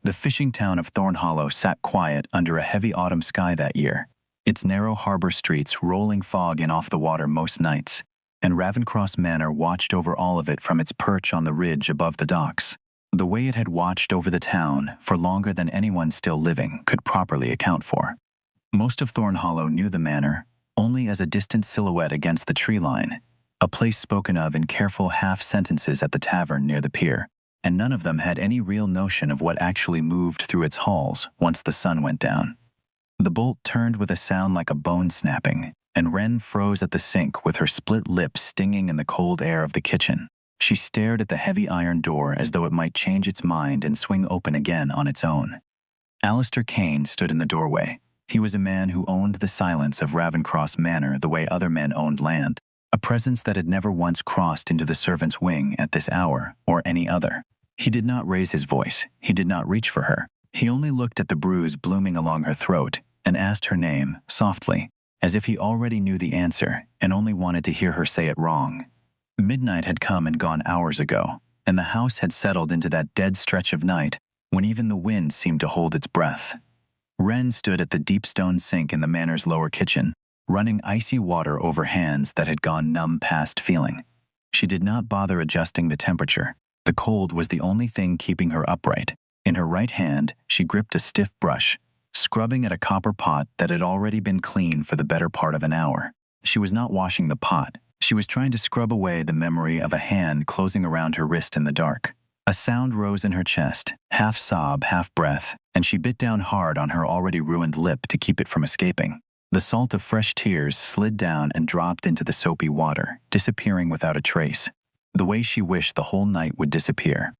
The fishing town of Thornhollow sat quiet under a heavy autumn sky that year, its narrow harbor streets rolling fog in off the water most nights, and Ravencross Manor watched over all of it from its perch on the ridge above the docks. The way it had watched over the town for longer than anyone still living could properly account for. Most of Thornhollow knew the manor only as a distant silhouette against the tree line, a place spoken of in careful half-sentences at the tavern near the pier, and none of them had any real notion of what actually moved through its halls once the sun went down. The bolt turned with a sound like a bone snapping, and Wren froze at the sink with her split lips stinging in the cold air of the kitchen. She stared at the heavy iron door as though it might change its mind and swing open again on its own. Alistair Cain stood in the doorway. He was a man who owned the silence of Ravencross Manor the way other men owned land, a presence that had never once crossed into the servants' wing at this hour or any other. He did not raise his voice. He did not reach for her. He only looked at the bruise blooming along her throat and asked her name softly, as if he already knew the answer and only wanted to hear her say it wrong. Midnight had come and gone hours ago, and the house had settled into that dead stretch of night when even the wind seemed to hold its breath. Wren stood at the deep stone sink in the manor's lower kitchen, running icy water over hands that had gone numb past feeling. She did not bother adjusting the temperature. The cold was the only thing keeping her upright. In her right hand, she gripped a stiff brush, scrubbing at a copper pot that had already been clean for the better part of an hour. She was not washing the pot. She was trying to scrub away the memory of a hand closing around her wrist in the dark. A sound rose in her chest, half sob, half breath, and she bit down hard on her already ruined lip to keep it from escaping. The salt of fresh tears slid down and dropped into the soapy water, disappearing without a trace, the way she wished the whole night would disappear.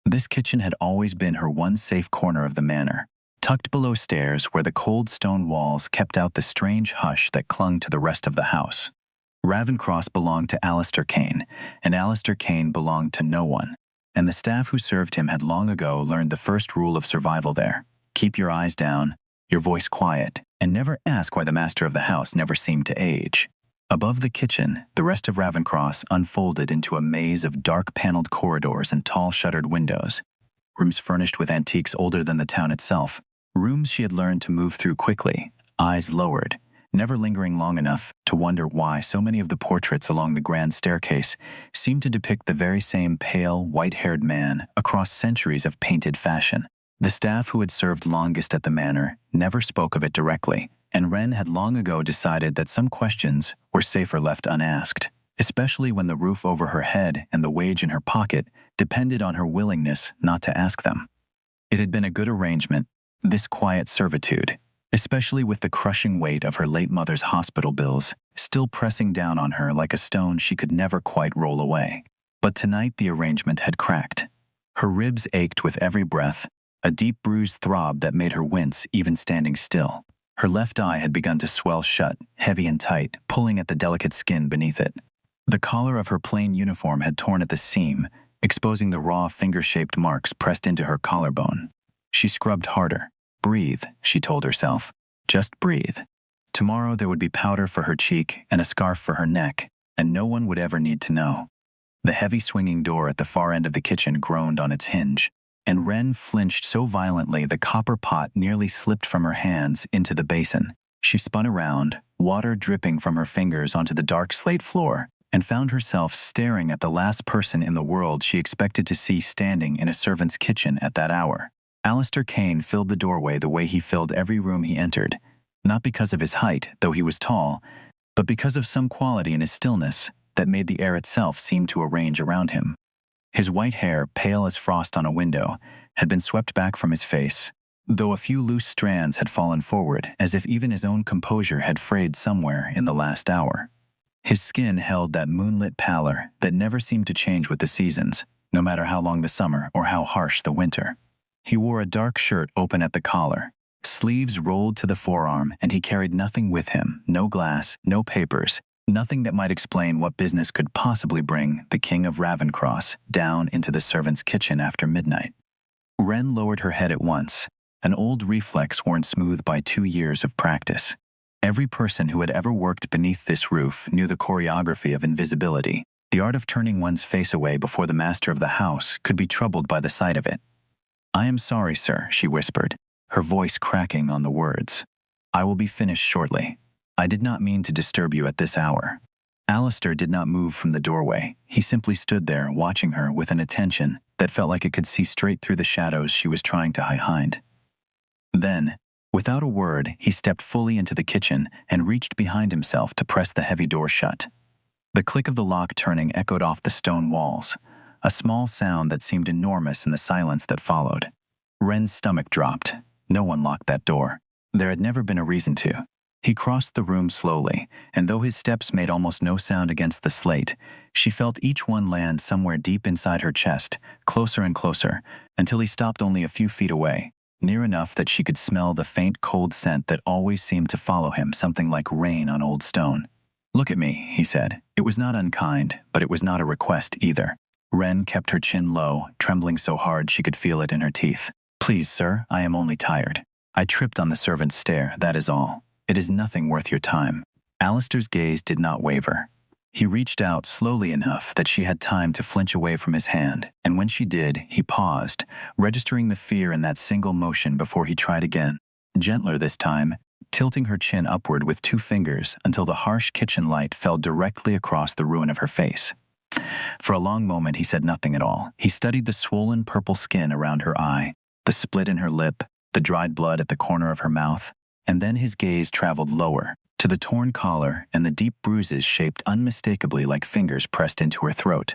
This kitchen had always been her one safe corner of the manor, tucked below stairs where the cold stone walls kept out the strange hush that clung to the rest of the house. Ravencross belonged to Alistair Cain, and Alistair Cain belonged to no one, and the staff who served him had long ago learned the first rule of survival there: keep your eyes down, your voice quiet, and never ask why the master of the house never seemed to age. Above the kitchen, the rest of Ravencross unfolded into a maze of dark-paneled corridors and tall shuttered windows, rooms furnished with antiques older than the town itself, rooms she had learned to move through quickly, eyes lowered, never lingering long enough to wonder why so many of the portraits along the grand staircase seemed to depict the very same pale, white-haired man across centuries of painted fashion. The staff who had served longest at the manor never spoke of it directly, and Wren had long ago decided that some questions were safer left unasked, especially when the roof over her head and the wage in her pocket depended on her willingness not to ask them. It had been a good arrangement, this quiet servitude, especially with the crushing weight of her late mother's hospital bills still pressing down on her like a stone she could never quite roll away. But tonight the arrangement had cracked. Her ribs ached with every breath, a deep bruised throb that made her wince even standing still. Her left eye had begun to swell shut, heavy and tight, pulling at the delicate skin beneath it. The collar of her plain uniform had torn at the seam, exposing the raw finger-shaped marks pressed into her collarbone. She scrubbed harder. Breathe, she told herself. Just breathe. Tomorrow there would be powder for her cheek and a scarf for her neck, and no one would ever need to know. The heavy swinging door at the far end of the kitchen groaned on its hinge, and Wren flinched so violently the copper pot nearly slipped from her hands into the basin. She spun around, water dripping from her fingers onto the dark slate floor, and found herself staring at the last person in the world she expected to see standing in a servant's kitchen at that hour. Alistair Cain filled the doorway the way he filled every room he entered, not because of his height, though he was tall, but because of some quality in his stillness that made the air itself seem to arrange around him. His white hair, pale as frost on a window, had been swept back from his face, though a few loose strands had fallen forward as if even his own composure had frayed somewhere in the last hour. His skin held that moonlit pallor that never seemed to change with the seasons, no matter how long the summer or how harsh the winter. He wore a dark shirt open at the collar, sleeves rolled to the forearm, and he carried nothing with him, no glass, no papers, nothing that might explain what business could possibly bring the King of Ravencross down into the servants' kitchen after midnight. Wren lowered her head at once, an old reflex worn smooth by 2 years of practice. Every person who had ever worked beneath this roof knew the choreography of invisibility. The art of turning one's face away before the master of the house could be troubled by the sight of it. "I am sorry, sir," she whispered, her voice cracking on the words. "I will be finished shortly. I did not mean to disturb you at this hour." Alistair did not move from the doorway. He simply stood there, watching her with an attention that felt like it could see straight through the shadows she was trying to hide behind. Then, without a word, he stepped fully into the kitchen and reached behind himself to press the heavy door shut. The click of the lock turning echoed off the stone walls, a small sound that seemed enormous in the silence that followed. Wren's stomach dropped. No one locked that door. There had never been a reason to. He crossed the room slowly, and though his steps made almost no sound against the slate, she felt each one land somewhere deep inside her chest, closer and closer, until he stopped only a few feet away, near enough that she could smell the faint cold scent that always seemed to follow him, something like rain on old stone. "Look at me," he said. It was not unkind, but it was not a request either. Wren kept her chin low, trembling so hard she could feel it in her teeth. "Please, sir, I am only tired. I tripped on the servant's stair, that is all. It is nothing worth your time." Alistair's gaze did not waver. He reached out slowly enough that she had time to flinch away from his hand, and when she did, he paused, registering the fear in that single motion before he tried again. Gentler this time, tilting her chin upward with 2 fingers until the harsh kitchen light fell directly across the ruin of her face. For a long moment he said nothing at all. He studied the swollen purple skin around her eye, the split in her lip, the dried blood at the corner of her mouth, and then his gaze traveled lower, to the torn collar and the deep bruises shaped unmistakably like fingers pressed into her throat.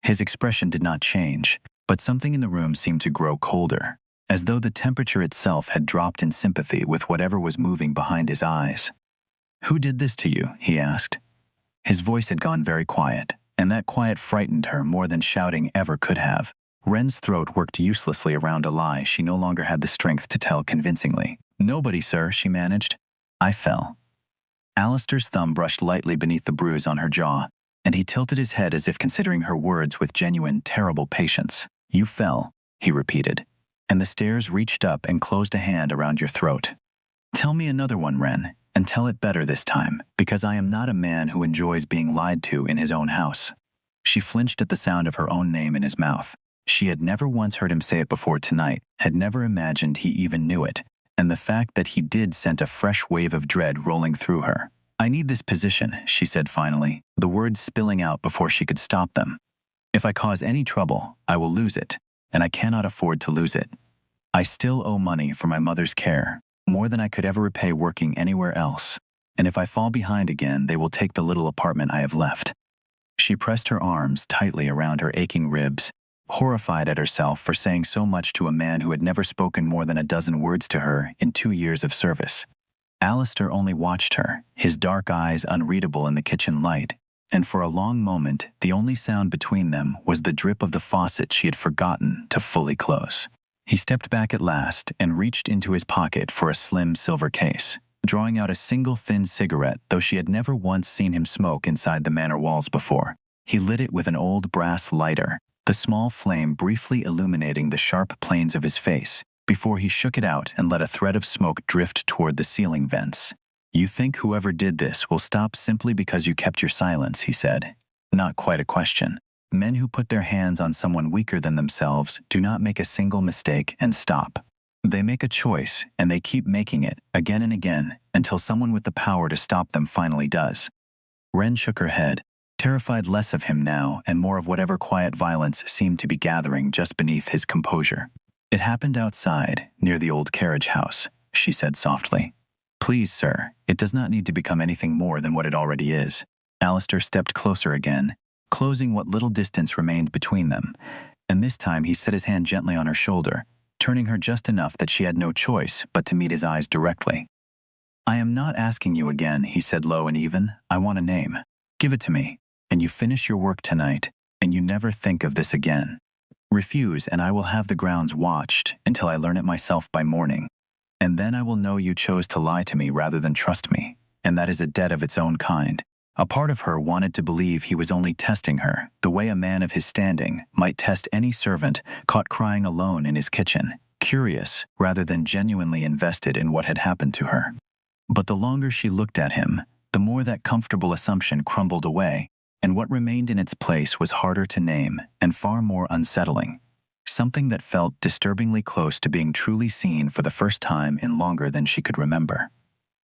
His expression did not change, but something in the room seemed to grow colder, as though the temperature itself had dropped in sympathy with whatever was moving behind his eyes. "Who did this to you?" he asked. His voice had gone very quiet, and that quiet frightened her more than shouting ever could have. Wren's throat worked uselessly around a lie she no longer had the strength to tell convincingly. "Nobody, sir," she managed. "I fell." Alistair's thumb brushed lightly beneath the bruise on her jaw, and he tilted his head as if considering her words with genuine, terrible patience. "You fell," he repeated, "and the stairs reached up and closed a hand around your throat. Tell me another one, Wren, and tell it better this time, because I am not a man who enjoys being lied to in his own house." She flinched at the sound of her own name in his mouth. She had never once heard him say it before tonight, had never imagined he even knew it, and the fact that he did sent a fresh wave of dread rolling through her. "I need this position," she said finally, the words spilling out before she could stop them. "If I cause any trouble, I will lose it, and I cannot afford to lose it. I still owe money for my mother's care, more than I could ever repay working anywhere else, and if I fall behind again, they will take the little apartment I have left." She pressed her arms tightly around her aching ribs, horrified at herself for saying so much to a man who had never spoken more than a dozen words to her in 2 years of service. Alistair only watched her, his dark eyes unreadable in the kitchen light, and for a long moment the only sound between them was the drip of the faucet she had forgotten to fully close. He stepped back at last and reached into his pocket for a slim silver case, drawing out a single thin cigarette, though she had never once seen him smoke inside the manor walls before. He lit it with an old brass lighter, the small flame briefly illuminating the sharp planes of his face, before he shook it out and let a thread of smoke drift toward the ceiling vents. "You think whoever did this will stop simply because you kept your silence," he said. "Not quite a question. Men who put their hands on someone weaker than themselves do not make a single mistake and stop. They make a choice, and they keep making it, again and again, until someone with the power to stop them finally does." Wren shook her head, terrified less of him now and more of whatever quiet violence seemed to be gathering just beneath his composure. "It happened outside, near the old carriage house," she said softly. "Please, sir, it does not need to become anything more than what it already is." Alistair stepped closer again, closing what little distance remained between them, and this time he set his hand gently on her shoulder, turning her just enough that she had no choice but to meet his eyes directly. "I am not asking you again," he said low and even. "I want a name. Give it to me, and you finish your work tonight, and you never think of this again. Refuse, and I will have the grounds watched until I learn it myself by morning. And then I will know you chose to lie to me rather than trust me, and that is a debt of its own kind." A part of her wanted to believe he was only testing her, the way a man of his standing might test any servant caught crying alone in his kitchen, curious rather than genuinely invested in what had happened to her. But the longer she looked at him, the more that comfortable assumption crumbled away, and what remained in its place was harder to name and far more unsettling. something that felt disturbingly close to being truly seen for the first time in longer than she could remember.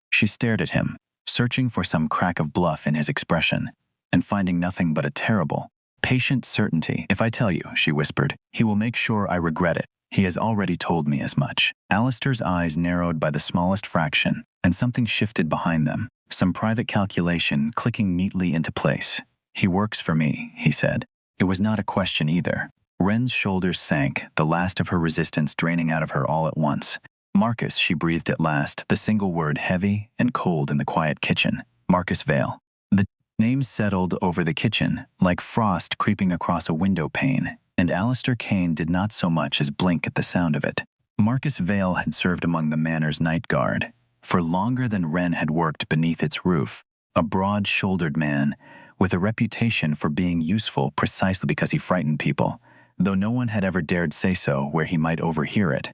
She stared at him, searching for some crack of bluff in his expression, and finding nothing but a terrible, patient certainty. "If I tell you," she whispered, "he will make sure I regret it. He has already told me as much." Alistair's eyes narrowed by the smallest fraction, and something shifted behind them, some private calculation clicking neatly into place. "He works for me," he said. It was not a question either. Wren's shoulders sank, the last of her resistance draining out of her all at once. "Marcus," she breathed at last, the single word heavy and cold in the quiet kitchen. "Marcus Vale." The name settled over the kitchen, like frost creeping across a window pane, and Alistair Kane did not so much as blink at the sound of it. Marcus Vale had served among the manor's night guard, for longer than Wren had worked beneath its roof, a broad-shouldered man, with a reputation for being useful precisely because he frightened people, though no one had ever dared say so where he might overhear it.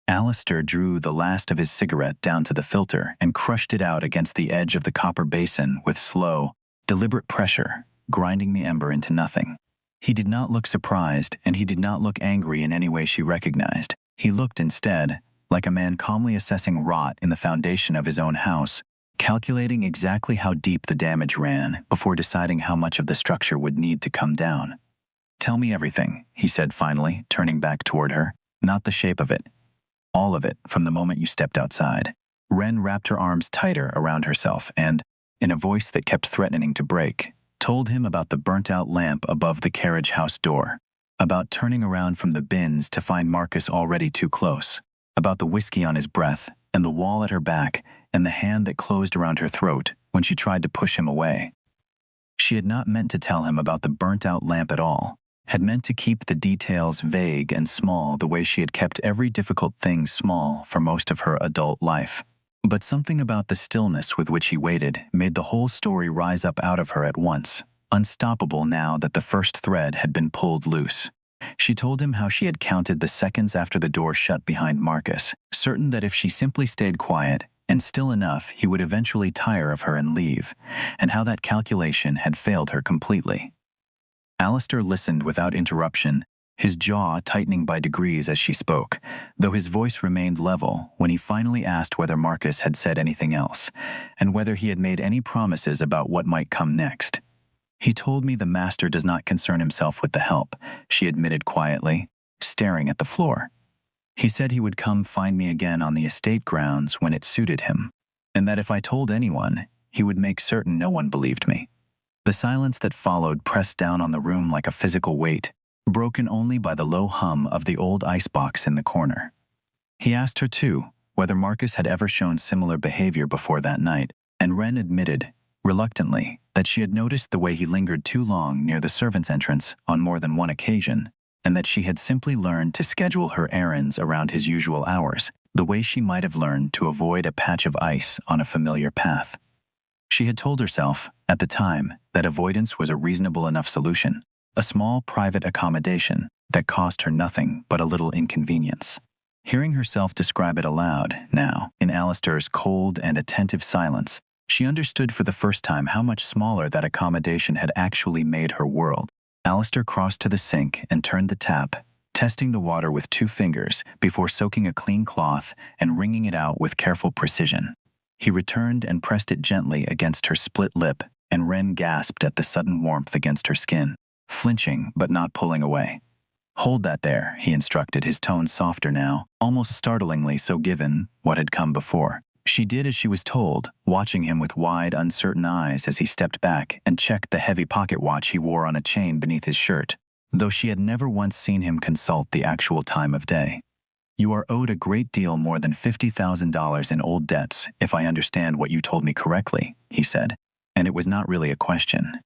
Alistair drew the last of his cigarette down to the filter and crushed it out against the edge of the copper basin with slow, deliberate pressure, grinding the ember into nothing. He did not look surprised, and he did not look angry in any way she recognized. He looked instead like a man calmly assessing rot in the foundation of his own house, calculating exactly how deep the damage ran before deciding how much of the structure would need to come down. "Tell me everything," he said finally, turning back toward her. "Not the shape of it. All of it, from the moment you stepped outside." Wren wrapped her arms tighter around herself and, in a voice that kept threatening to break, told him about the burnt-out lamp above the carriage house door, about turning around from the bins to find Marcus already too close, about the whiskey on his breath and the wall at her back and the hand that closed around her throat when she tried to push him away. She had not meant to tell him about the burnt-out lamp at all, had meant to keep the details vague and small the way she had kept every difficult thing small for most of her adult life. But something about the stillness with which he waited made the whole story rise up out of her at once, unstoppable now that the first thread had been pulled loose. She told him how she had counted the seconds after the door shut behind Marcus, certain that if she simply stayed quiet and still enough, he would eventually tire of her and leave, and how that calculation had failed her completely. Alistair listened without interruption, his jaw tightening by degrees as she spoke, though his voice remained level when he finally asked whether Marcus had said anything else, and whether he had made any promises about what might come next. "He told me the master does not concern himself with the help," she admitted quietly, staring at the floor. "He said he would come find me again on the estate grounds when it suited him, and that if I told anyone, he would make certain no one believed me." The silence that followed pressed down on the room like a physical weight, broken only by the low hum of the old icebox in the corner. He asked her, too, whether Marcus had ever shown similar behavior before that night, and Wren admitted, reluctantly, that she had noticed the way he lingered too long near the servants' entrance on more than one occasion, and that she had simply learned to schedule her errands around his usual hours, the way she might have learned to avoid a patch of ice on a familiar path. She had told herself, at the time, that avoidance was a reasonable enough solution, a small private accommodation that cost her nothing but a little inconvenience. Hearing herself describe it aloud, now, in Alistair's cold and attentive silence, she understood for the first time how much smaller that accommodation had actually made her world. Alistair crossed to the sink and turned the tap, testing the water with 2 fingers before soaking a clean cloth and wringing it out with careful precision. He returned and pressed it gently against her split lip, and Wren gasped at the sudden warmth against her skin, flinching but not pulling away. "Hold that there," he instructed, his tone softer now, almost startlingly so given what had come before. She did as she was told, watching him with wide, uncertain eyes as he stepped back and checked the heavy pocket watch he wore on a chain beneath his shirt, though she had never once seen him consult the actual time of day. "You are owed a great deal more than $50,000 in old debts, if I understand what you told me correctly," he said, and it was not really a question.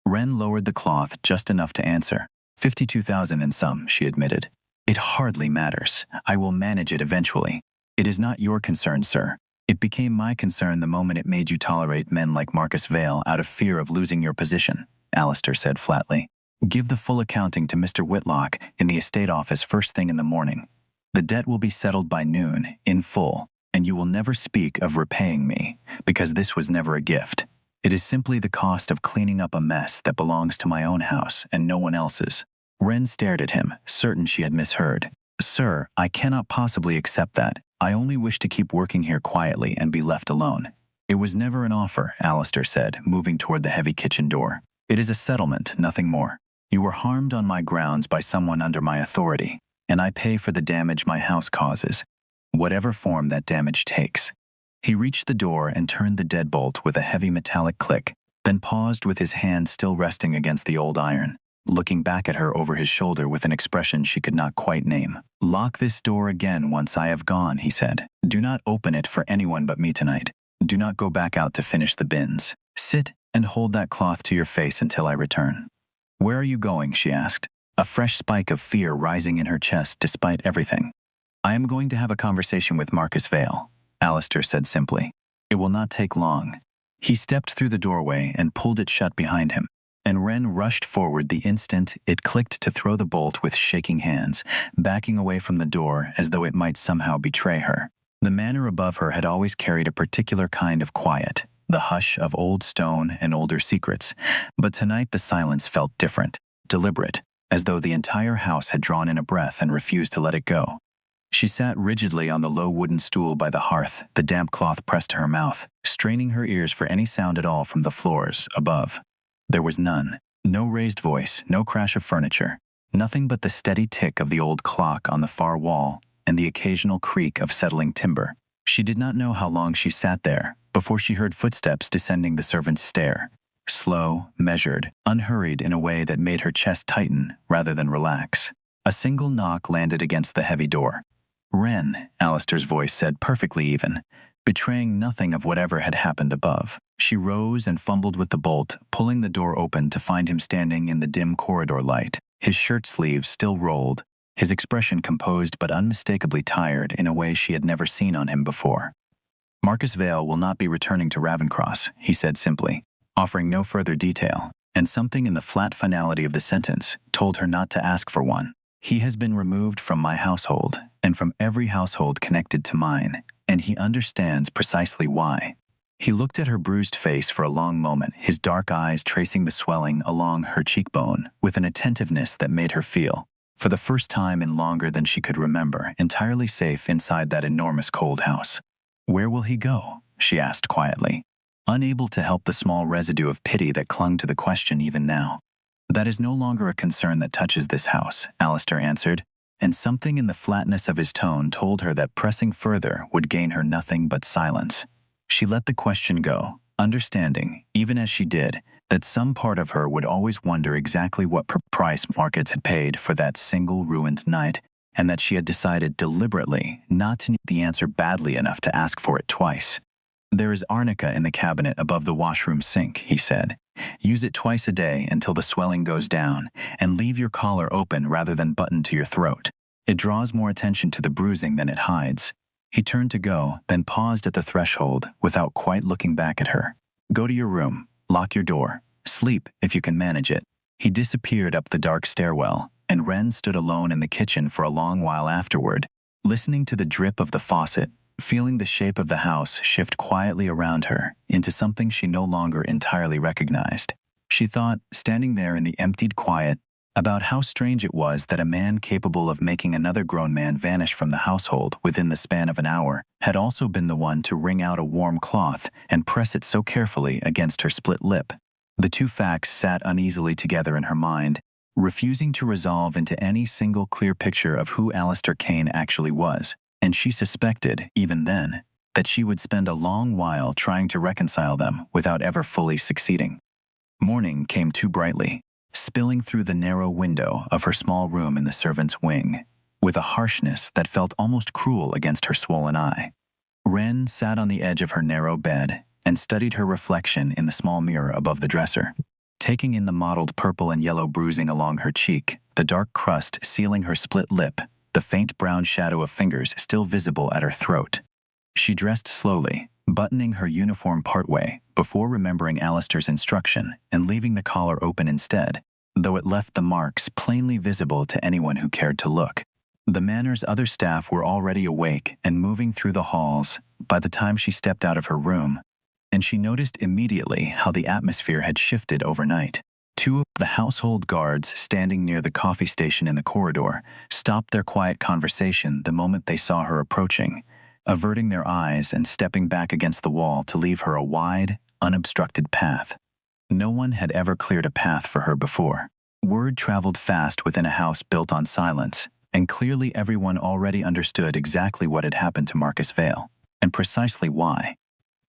Wren lowered the cloth just enough to answer. 52,000 and some," she admitted. "It hardly matters. I will manage it eventually. It is not your concern, sir. It became my concern the moment it made you tolerate men like Marcus Vale out of fear of losing your position," Alistair said flatly. "Give the full accounting to Mr. Whitlock in the estate office first thing in the morning. The debt will be settled by noon, in full, and you will never speak of repaying me, because this was never a gift. It is simply the cost of cleaning up a mess that belongs to my own house and no one else's. Wren stared at him, certain she had misheard. Sir, I cannot possibly accept that. I only wish to keep working here quietly and be left alone. It was never an offer, Alistair said, moving toward the heavy kitchen door. It is a settlement, nothing more. You were harmed on my grounds by someone under my authority, and I pay for the damage my house causes, whatever form that damage takes. He reached the door and turned the deadbolt with a heavy metallic click, then paused with his hand still resting against the old iron, looking back at her over his shoulder with an expression she could not quite name. Lock this door again once I have gone, he said. Do not open it for anyone but me tonight. Do not go back out to finish the bins. Sit and hold that cloth to your face until I return. Where are you going? She asked, a fresh spike of fear rising in her chest despite everything. I am going to have a conversation with Marcus Vale, Alistair said simply. It will not take long. He stepped through the doorway and pulled it shut behind him, and Wren rushed forward the instant it clicked to throw the bolt with shaking hands, backing away from the door as though it might somehow betray her. The manor above her had always carried a particular kind of quiet, the hush of old stone and older secrets, but tonight the silence felt different, deliberate, as though the entire house had drawn in a breath and refused to let it go. She sat rigidly on the low wooden stool by the hearth, the damp cloth pressed to her mouth, straining her ears for any sound at all from the floors above. There was none. No raised voice, no crash of furniture, nothing but the steady tick of the old clock on the far wall and the occasional creak of settling timber. She did not know how long she sat there before she heard footsteps descending the servant's stair. Slow, measured, unhurried in a way that made her chest tighten rather than relax. A single knock landed against the heavy door. Wren, Alistair's voice said perfectly even, betraying nothing of whatever had happened above. She rose and fumbled with the bolt, pulling the door open to find him standing in the dim corridor light, his shirt sleeves still rolled, his expression composed but unmistakably tired in a way she had never seen on him before. Marcus Vale will not be returning to Ravencross, he said simply, offering no further detail, and something in the flat finality of the sentence told her not to ask for one. He has been removed from my household, and from every household connected to mine, and he understands precisely why. He looked at her bruised face for a long moment, his dark eyes tracing the swelling along her cheekbone with an attentiveness that made her feel, for the first time in longer than she could remember, entirely safe inside that enormous cold house. Where will he go? She asked quietly, unable to help the small residue of pity that clung to the question even now. That is no longer a concern that touches this house, Alistair answered, and something in the flatness of his tone told her that pressing further would gain her nothing but silence. She let the question go, understanding, even as she did, that some part of her would always wonder exactly what price Marcus had paid for that single ruined night, and that she had decided deliberately not to need the answer badly enough to ask for it twice. There is arnica in the cabinet above the washroom sink, he said. Use it twice a day until the swelling goes down, and leave your collar open rather than buttoned to your throat. It draws more attention to the bruising than it hides. He turned to go, then paused at the threshold without quite looking back at her. Go to your room, lock your door, sleep if you can manage it. He disappeared up the dark stairwell, and Wren stood alone in the kitchen for a long while afterward, listening to the drip of the faucet, feeling the shape of the house shift quietly around her into something she no longer entirely recognized. She thought, standing there in the emptied quiet, about how strange it was that a man capable of making another grown man vanish from the household within the span of an hour had also been the one to wring out a warm cloth and press it so carefully against her split lip. The two facts sat uneasily together in her mind, refusing to resolve into any single clear picture of who Alistair Kane actually was, and she suspected, even then, that she would spend a long while trying to reconcile them without ever fully succeeding. Morning came too brightly, spilling through the narrow window of her small room in the servants' wing, with a harshness that felt almost cruel against her swollen eye. Wren sat on the edge of her narrow bed and studied her reflection in the small mirror above the dresser, taking in the mottled purple and yellow bruising along her cheek, the dark crust sealing her split lip, the faint brown shadow of fingers still visible at her throat. She dressed slowly, buttoning her uniform partway before remembering Alistair's instruction and leaving the collar open instead, though it left the marks plainly visible to anyone who cared to look. The manor's other staff were already awake and moving through the halls by the time she stepped out of her room, and she noticed immediately how the atmosphere had shifted overnight. Two The household guards standing near the coffee station in the corridor stopped their quiet conversation the moment they saw her approaching, averting their eyes and stepping back against the wall to leave her a wide, unobstructed path. No one had ever cleared a path for her before. Word traveled fast within a house built on silence, and clearly everyone already understood exactly what had happened to Marcus Vale, and precisely why.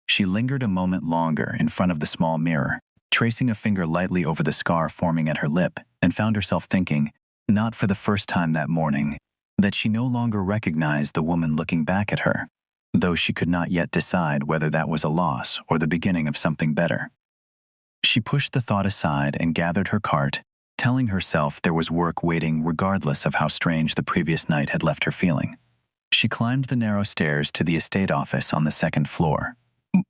She lingered a moment longer in front of the small mirror, tracing a finger lightly over the scar forming at her lip, and found herself thinking, not for the first time that morning, that she no longer recognized the woman looking back at her, though she could not yet decide whether that was a loss or the beginning of something better. She pushed the thought aside and gathered her cart, telling herself there was work waiting regardless of how strange the previous night had left her feeling. She climbed the narrow stairs to the estate office on the second floor,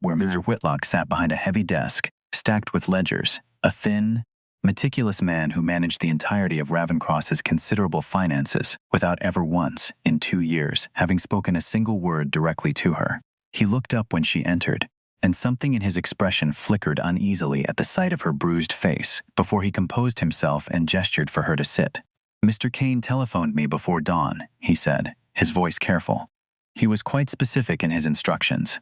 where Mr. Whitlock sat behind a heavy desk, stacked with ledgers, a thin, meticulous man who managed the entirety of Ravencross's considerable finances without ever once, in 2 years, having spoken a single word directly to her. He looked up when she entered, and something in his expression flickered uneasily at the sight of her bruised face before he composed himself and gestured for her to sit. "Mr. Kane telephoned me before dawn," he said, his voice careful. He was quite specific in his instructions.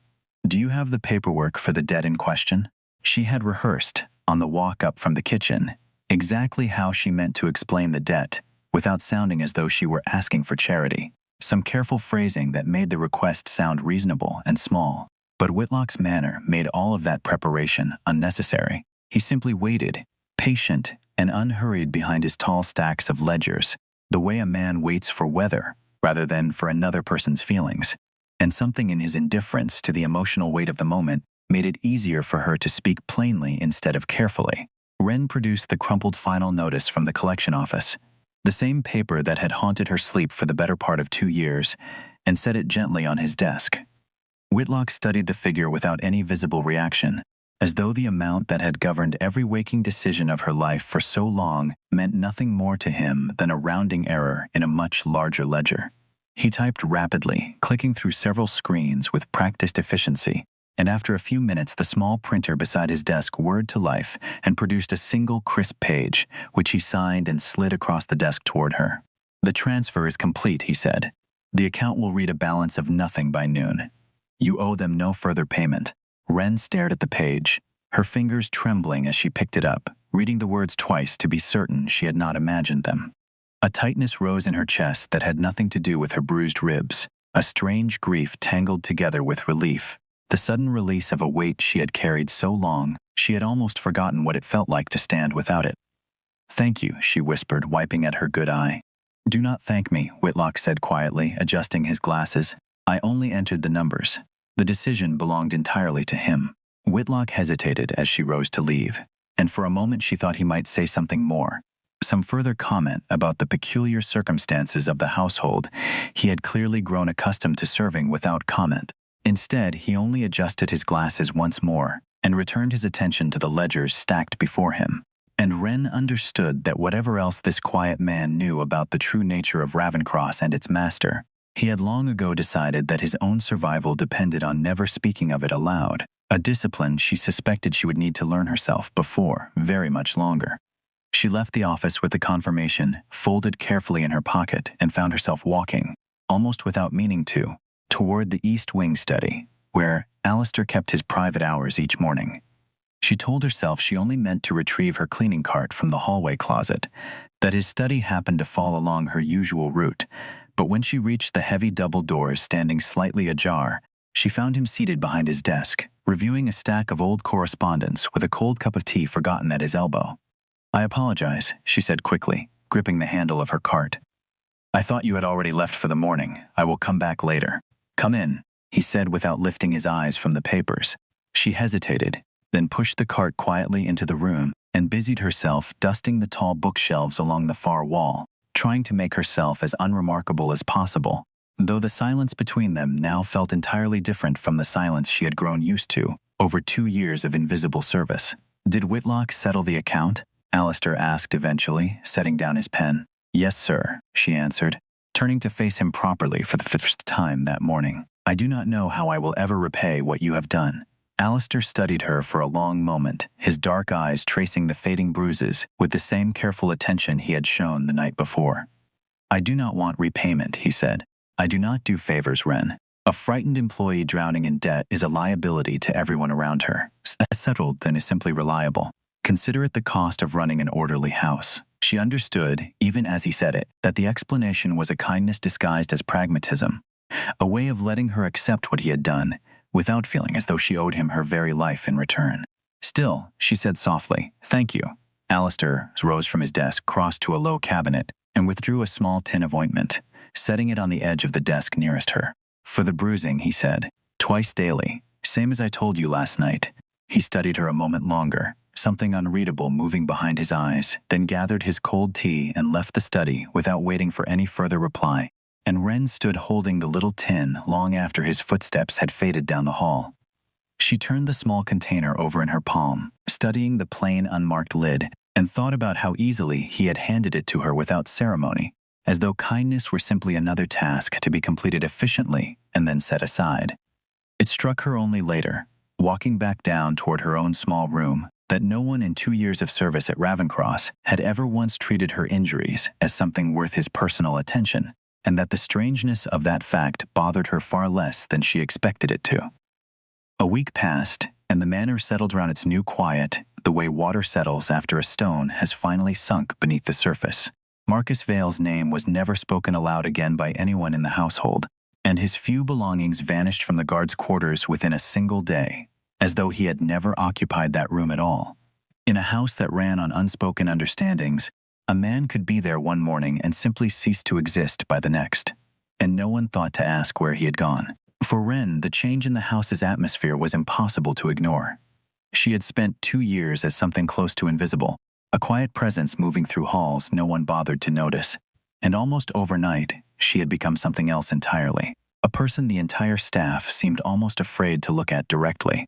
"Do you have the paperwork for the debt in question?" She had rehearsed, on the walk up from the kitchen, exactly how she meant to explain the debt, without sounding as though she were asking for charity. Some careful phrasing that made the request sound reasonable and small. But Whitlock's manner made all of that preparation unnecessary. He simply waited, patient and unhurried behind his tall stacks of ledgers, the way a man waits for weather rather than for another person's feelings. And something in his indifference to the emotional weight of the moment made it easier for her to speak plainly instead of carefully. Wren produced the crumpled final notice from the collection office, the same paper that had haunted her sleep for the better part of 2 years, and set it gently on his desk. Whitlock studied the figure without any visible reaction, as though the amount that had governed every waking decision of her life for so long meant nothing more to him than a rounding error in a much larger ledger. He typed rapidly, clicking through several screens with practiced efficiency, and after a few minutes the small printer beside his desk whirred to life and produced a single crisp page, which he signed and slid across the desk toward her. "The transfer is complete," he said. "The account will read a balance of nothing by noon. You owe them no further payment." Wren stared at the page, her fingers trembling as she picked it up, reading the words twice to be certain she had not imagined them. A tightness rose in her chest that had nothing to do with her bruised ribs, a strange grief tangled together with relief, the sudden release of a weight she had carried so long she had almost forgotten what it felt like to stand without it. "Thank you," she whispered, wiping at her good eye. "Do not thank me," Whitlock said quietly, adjusting his glasses. "I only entered the numbers. The decision belonged entirely to him." Whitlock hesitated as she rose to leave, and for a moment she thought he might say something more. Some further comment about the peculiar circumstances of the household he had clearly grown accustomed to serving without comment. Instead, he only adjusted his glasses once more and returned his attention to the ledgers stacked before him. And Wren understood that whatever else this quiet man knew about the true nature of Ravencross and its master, he had long ago decided that his own survival depended on never speaking of it aloud, a discipline she suspected she would need to learn herself before very much longer. She left the office with the confirmation folded carefully in her pocket and found herself walking, almost without meaning to, toward the East Wing study, where Alistair kept his private hours each morning. She told herself she only meant to retrieve her cleaning cart from the hallway closet, that his study happened to fall along her usual route, but when she reached the heavy double doors standing slightly ajar, she found him seated behind his desk, reviewing a stack of old correspondence with a cold cup of tea forgotten at his elbow. "I apologize," she said quickly, gripping the handle of her cart. "I thought you had already left for the morning. I will come back later." "Come in," he said without lifting his eyes from the papers. She hesitated, then pushed the cart quietly into the room and busied herself dusting the tall bookshelves along the far wall, trying to make herself as unremarkable as possible, though the silence between them now felt entirely different from the silence she had grown used to over 2 years of invisible service. "Did Whitlock settle the account?" Alistair asked eventually, setting down his pen. "Yes, sir," she answered, turning to face him properly for the first time that morning. "I do not know how I will ever repay what you have done. Alistair studied her for a long moment, his dark eyes tracing the fading bruises with the same careful attention he had shown the night before. "I do not want repayment," he said. "I do not do favors, Wren. A frightened employee drowning in debt is a liability to everyone around her. Less settled than is simply reliable. Consider it the cost of running an orderly house." She understood, even as he said it, that the explanation was a kindness disguised as pragmatism, a way of letting her accept what he had done, without feeling as though she owed him her very life in return. "Still," she said softly, "thank you." Alistair rose from his desk, crossed to a low cabinet, and withdrew a small tin of ointment, setting it on the edge of the desk nearest her. "For the bruising," he said, "twice daily, same as I told you last night." He studied her a moment longer, something unreadable moving behind his eyes, then gathered his cold tea and left the study without waiting for any further reply. And Wren stood holding the little tin long after his footsteps had faded down the hall. She turned the small container over in her palm, studying the plain, unmarked lid, and thought about how easily he had handed it to her without ceremony, as though kindness were simply another task to be completed efficiently and then set aside. It struck her only later, walking back down toward her own small room, that no one in 2 years of service at Ravencross had ever once treated her injuries as something worth his personal attention, and that the strangeness of that fact bothered her far less than she expected it to. A week passed, and the manor settled around its new quiet, the way water settles after a stone has finally sunk beneath the surface. Marcus Vale's name was never spoken aloud again by anyone in the household, and his few belongings vanished from the guards' quarters within a single day, as though he had never occupied that room at all. In a house that ran on unspoken understandings, a man could be there one morning and simply cease to exist by the next, and no one thought to ask where he had gone. For Wren, the change in the house's atmosphere was impossible to ignore. She had spent 2 years as something close to invisible, a quiet presence moving through halls no one bothered to notice, and almost overnight, she had become something else entirely, a person the entire staff seemed almost afraid to look at directly.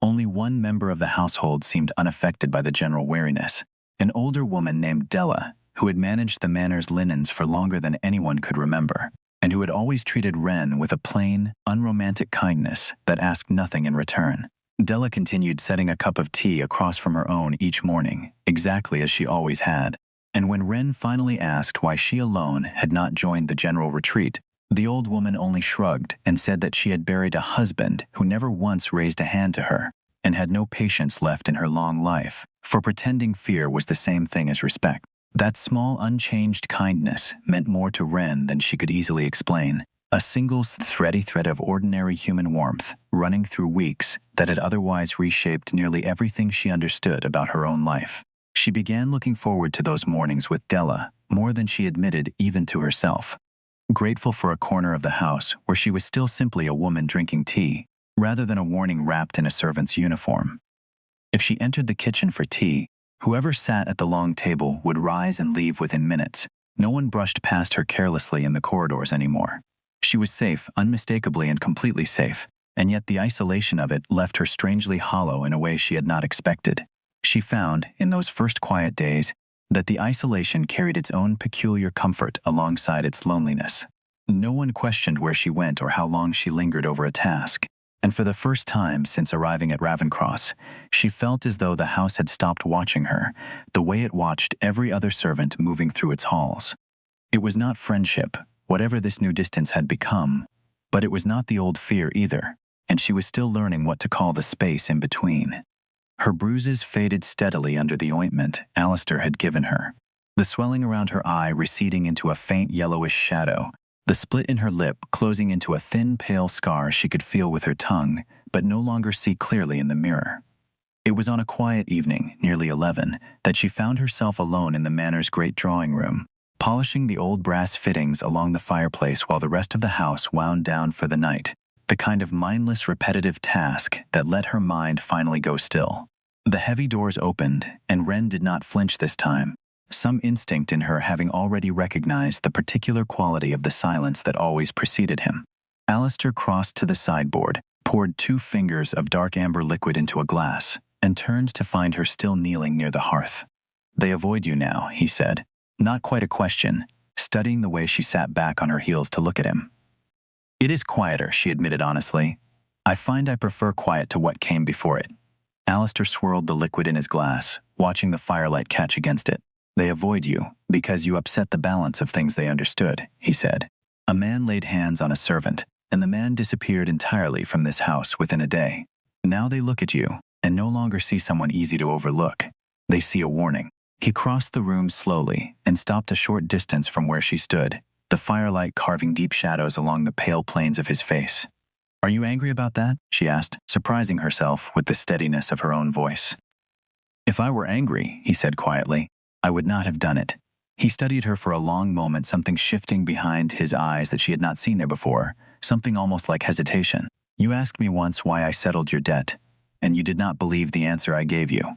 Only one member of the household seemed unaffected by the general wariness, an older woman named Della, who had managed the manor's linens for longer than anyone could remember, and who had always treated Wren with a plain, unromantic kindness that asked nothing in return. Della continued setting a cup of tea across from her own each morning, exactly as she always had, and when Wren finally asked why she alone had not joined the general retreat, the old woman only shrugged and said that she had buried a husband who never once raised a hand to her, and had no patience left in her long life, for pretending fear was the same thing as respect. That small, unchanged kindness meant more to Wren than she could easily explain, a single thready thread of ordinary human warmth running through weeks that had otherwise reshaped nearly everything she understood about her own life. She began looking forward to those mornings with Della more than she admitted even to herself, grateful for a corner of the house where she was still simply a woman drinking tea, rather than a warning wrapped in a servant's uniform. If she entered the kitchen for tea, whoever sat at the long table would rise and leave within minutes. No one brushed past her carelessly in the corridors anymore. She was safe, unmistakably and completely safe, and yet the isolation of it left her strangely hollow in a way she had not expected. She found, in those first quiet days, that the isolation carried its own peculiar comfort alongside its loneliness. No one questioned where she went or how long she lingered over a task, and for the first time since arriving at Ravencross, she felt as though the house had stopped watching her, the way it watched every other servant moving through its halls. It was not friendship, whatever this new distance had become, but it was not the old fear either, and she was still learning what to call the space in between. Her bruises faded steadily under the ointment Alistair had given her, the swelling around her eye receding into a faint yellowish shadow, the split in her lip closing into a thin, pale scar she could feel with her tongue, but no longer see clearly in the mirror. It was on a quiet evening, nearly 11, that she found herself alone in the manor's great drawing room, polishing the old brass fittings along the fireplace while the rest of the house wound down for the night, the kind of mindless, repetitive task that let her mind finally go still. The heavy doors opened, and Wren did not flinch this time, some instinct in her having already recognized the particular quality of the silence that always preceded him. Alistair crossed to the sideboard, poured 2 fingers of dark amber liquid into a glass, and turned to find her still kneeling near the hearth. "They avoid you now," he said, not quite a question, studying the way she sat back on her heels to look at him. "It is quieter," she admitted honestly. I find I prefer quiet to what came before it. Alistair swirled the liquid in his glass, watching the firelight catch against it. They avoid you because you upset the balance of things they understood, he said. A man laid hands on a servant, and the man disappeared entirely from this house within a day. Now they look at you and no longer see someone easy to overlook. They see a warning. He crossed the room slowly and stopped a short distance from where she stood, the firelight carving deep shadows along the pale planes of his face. Are you angry about that? She asked, surprising herself with the steadiness of her own voice. If I were angry, he said quietly, I would not have done it. He studied her for a long moment, something shifting behind his eyes that she had not seen there before, something almost like hesitation. You asked me once why I settled your debt, and you did not believe the answer I gave you.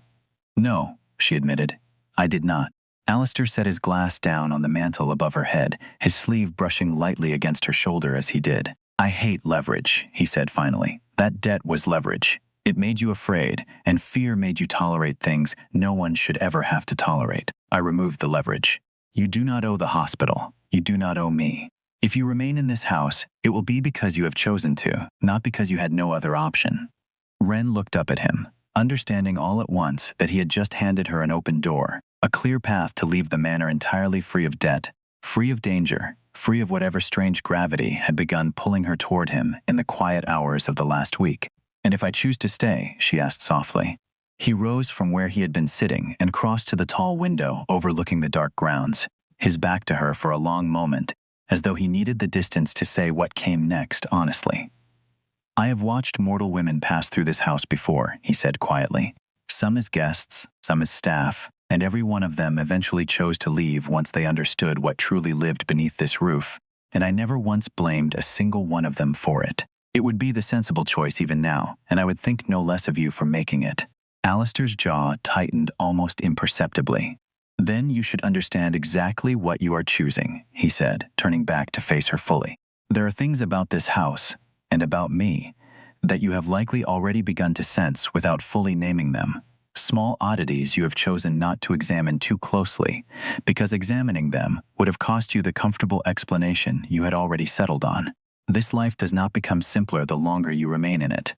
No, she admitted. I did not. Alistair set his glass down on the mantel above her head, his sleeve brushing lightly against her shoulder as he did. I hate leverage, he said finally. That debt was leverage. It made you afraid, and fear made you tolerate things no one should ever have to tolerate. I removed the leverage. You do not owe the hospital. You do not owe me. If you remain in this house, it will be because you have chosen to, not because you had no other option. Wren looked up at him, understanding all at once that he had just handed her an open door, a clear path to leave the manor entirely free of debt, free of danger, free of whatever strange gravity had begun pulling her toward him in the quiet hours of the last week. And if I choose to stay, she asked softly. He rose from where he had been sitting and crossed to the tall window overlooking the dark grounds, his back to her for a long moment, as though he needed the distance to say what came next honestly. I have watched mortal women pass through this house before, he said quietly. Some as guests, some as staff, and every one of them eventually chose to leave once they understood what truly lived beneath this roof, and I never once blamed a single one of them for it. It would be the sensible choice even now, and I would think no less of you for making it. Alistair's jaw tightened almost imperceptibly. Then you should understand exactly what you are choosing, he said, turning back to face her fully. There are things about this house, and about me, that you have likely already begun to sense without fully naming them. Small oddities you have chosen not to examine too closely, because examining them would have cost you the comfortable explanation you had already settled on. This life does not become simpler the longer you remain in it.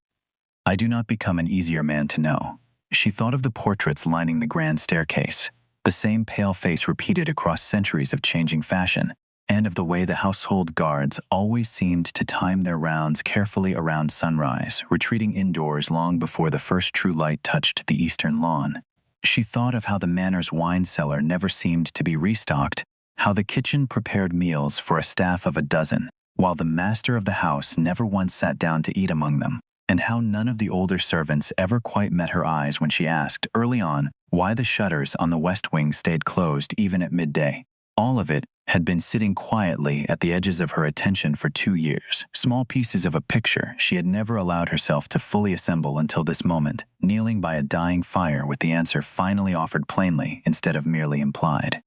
I do not become an easier man to know. She thought of the portraits lining the grand staircase, the same pale face repeated across centuries of changing fashion, and of the way the household guards always seemed to time their rounds carefully around sunrise, retreating indoors long before the first true light touched the eastern lawn. She thought of how the manor's wine cellar never seemed to be restocked, how the kitchen prepared meals for a staff of a dozen, while the master of the house never once sat down to eat among them, and how none of the older servants ever quite met her eyes when she asked, early on, why the shutters on the west wing stayed closed even at midday. All of it had been sitting quietly at the edges of her attention for 2 years, small pieces of a picture she had never allowed herself to fully assemble until this moment, kneeling by a dying fire with the answer finally offered plainly instead of merely implied.